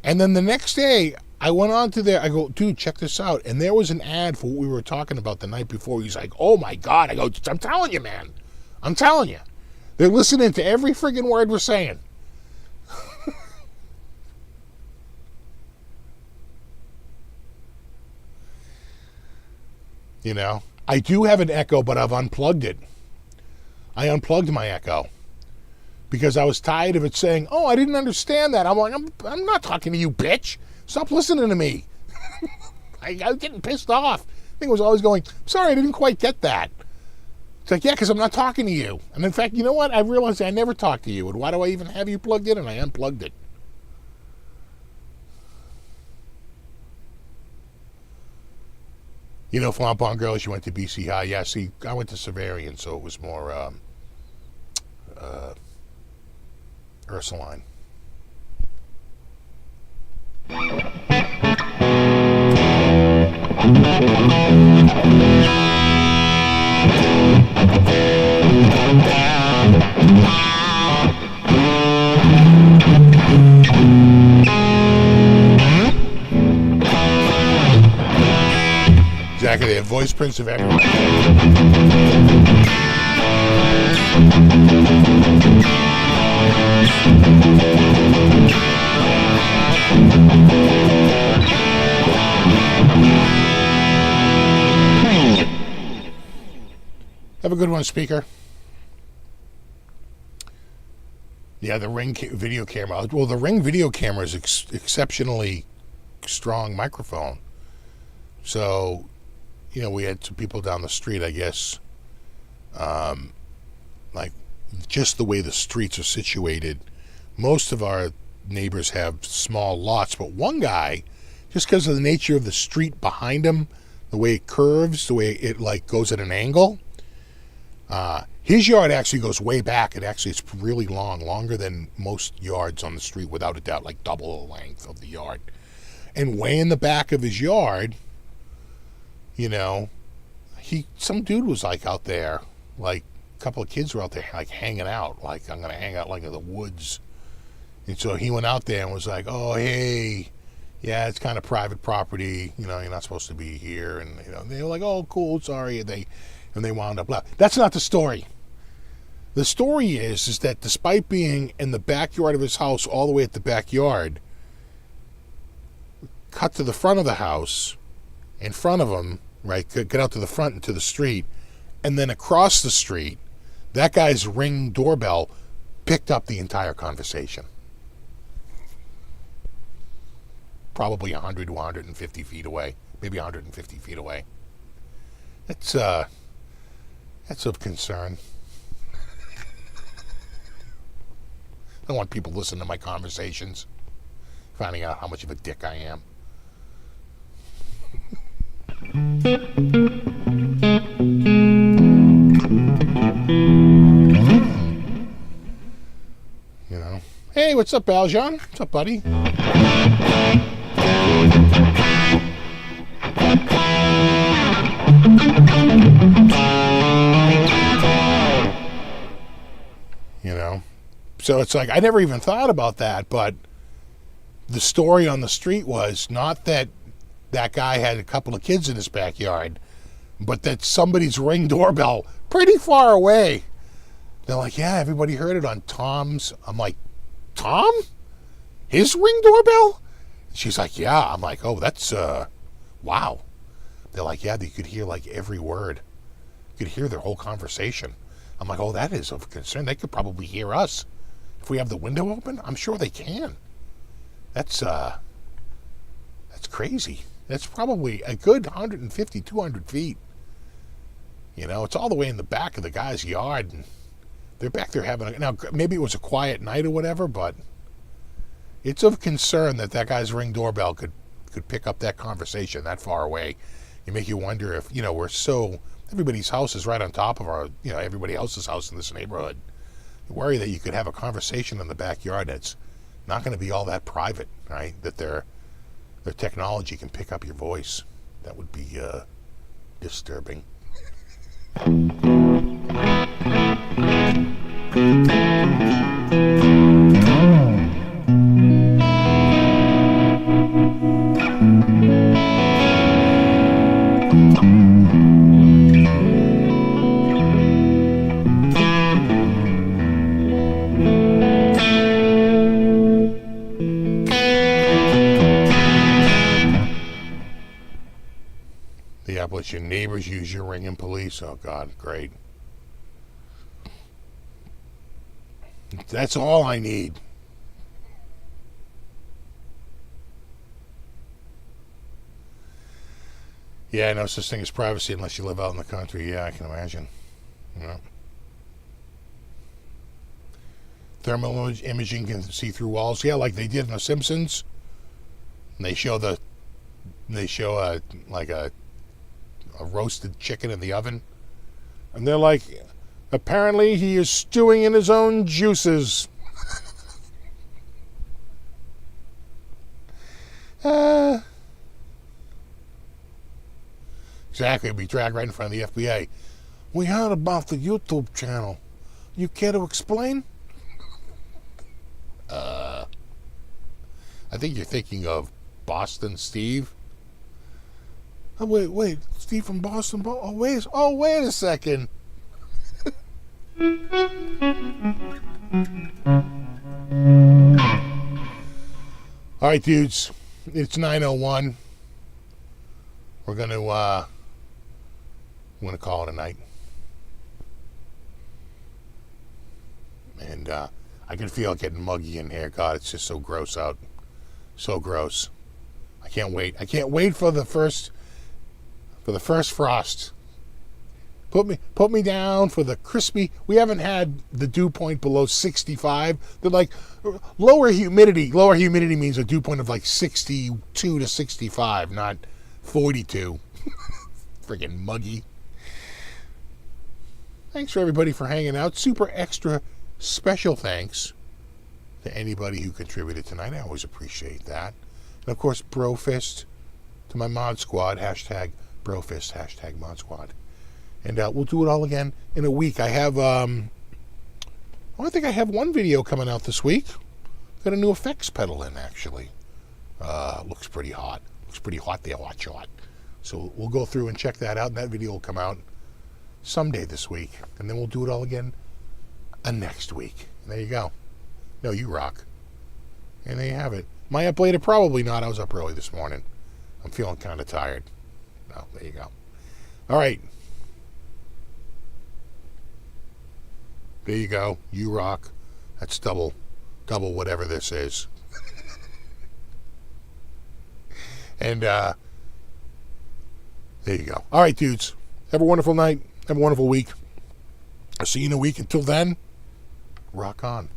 And then the next day, I went on to there. I go, dude, check this out. And there was an ad for what we were talking about the night before. He's like, oh, my God. I go, I'm telling you, man. I'm telling you. They're listening to every friggin' word we're saying. I do have an Echo, but I've unplugged it. I unplugged my Echo because I was tired of it saying, oh, I didn't understand that. I'm like, I'm not talking to you, bitch. Stop listening to me. I was getting pissed off. thing was always going, sorry, I didn't quite get that. It's like, yeah, because I'm not talking to you. And in fact, you know what? I realized I never talked to you. And why do I even have you plugged in? And I unplugged it. You know, Flampon Girls, you went to BC High. Yeah, see, I went to Severian, so it was more Ursuline. Exactly, they have voice prints of everyone. Have a good one, speaker. Yeah, the Ring video camera. Well, the Ring video camera is exceptionally strong microphone. So, you know, we had some people down the street, I guess, like just the way the streets are situated. Most of our neighbors have small lots, but one guy, just because of the nature of the street behind him, the way it curves, the way it like goes at an angle, his yard actually goes way back. It's really long, longer than most yards on the street, without a doubt, like double the length of the yard. And way in the back of his yard, you know, some dude was like out there, like a couple of kids were out there like hanging out, like I'm gonna hang out like in the woods. And so he went out there and was like, oh hey, yeah, it's kind of private property, you know, you're not supposed to be here. And you know, they were like, oh cool, sorry, and they wound up. That's not the story. The story is that despite being in the backyard of his house, all the way at the backyard, cut to the front of the house, in front of him, right, get out to the front and to the street, and then across the street, that guy's Ring doorbell picked up the entire conversation. Probably 100 to 150 feet away, maybe 150 feet away. That's of concern. I don't want people listening to my conversations, finding out how much of a dick I am. You know, hey, what's up, Aljon? What's up, buddy? You know, so it's like I never even thought about that, but the story on the street was not that guy had a couple of kids in his backyard, but that somebody's Ring doorbell pretty far away. They're like, yeah, everybody heard it on Tom's. I'm like, Tom? His Ring doorbell? She's like, yeah. I'm like, oh, that's, wow. They're like, yeah, you could hear like every word. You could hear their whole conversation. I'm like, oh, that is of concern. They could probably hear us. If we have the window open, I'm sure they can. That's crazy. That's probably a good 150, 200 feet. You know, it's all the way in the back of the guy's yard, and they're back there having now maybe it was a quiet night or whatever, but it's of concern that guy's Ring doorbell could pick up that conversation that far away. You make you wonder if, you know, everybody's house is right on top of our, you know, everybody else's house in this neighborhood. You worry that you could have a conversation in the backyard that's not going to be all that private, right? That their technology can pick up your voice. That would be disturbing. Let your neighbors use your Ring and police. Oh God, great. That's all I need. Yeah, no such thing as privacy unless you live out in the country. Yeah, I can imagine. Yeah. Thermal imaging can see through walls. Yeah, like they did in The Simpsons. And they show like a roasted chicken in the oven, and they're like, apparently he is stewing in his own juices. Exactly, be dragged right in front of the FBI. We heard about the YouTube channel. You care to explain? I think you're thinking of Boston Steve. Oh, wait, Steve from Boston. Oh, wait a second. All right, dudes. It's 9:01. We're gonna call it a night. And I can feel it getting muggy in here. God, it's just so gross out. So gross. I can't wait. I can't wait for the first frost. Put me down for the crispy. We haven't had the dew point below 65. They're like lower humidity. Lower humidity means a dew point of like 62 to 65, not 42. Freaking muggy. Thanks for everybody for hanging out. Super extra special thanks to anybody who contributed tonight. I always appreciate that. And of course, Brofist to my mod squad. Hashtag Brofist. Hashtag mod squad. And we'll do it all again in a week. I have, I think I have one video coming out this week. Got a new effects pedal in, actually. Looks pretty hot. Looks pretty hot there, hot shot. So we'll go through and check that out, and that video will come out someday this week. And then we'll do it all again next week. And there you go. No, you rock. And there you have it. Am I up later? Probably not. I was up early this morning. I'm feeling kind of tired. No, there you go. All right. There you go. You rock. That's double whatever this is. And there you go. All right, dudes. Have a wonderful night. Have a wonderful week. I'll see you in a week. Until then, rock on.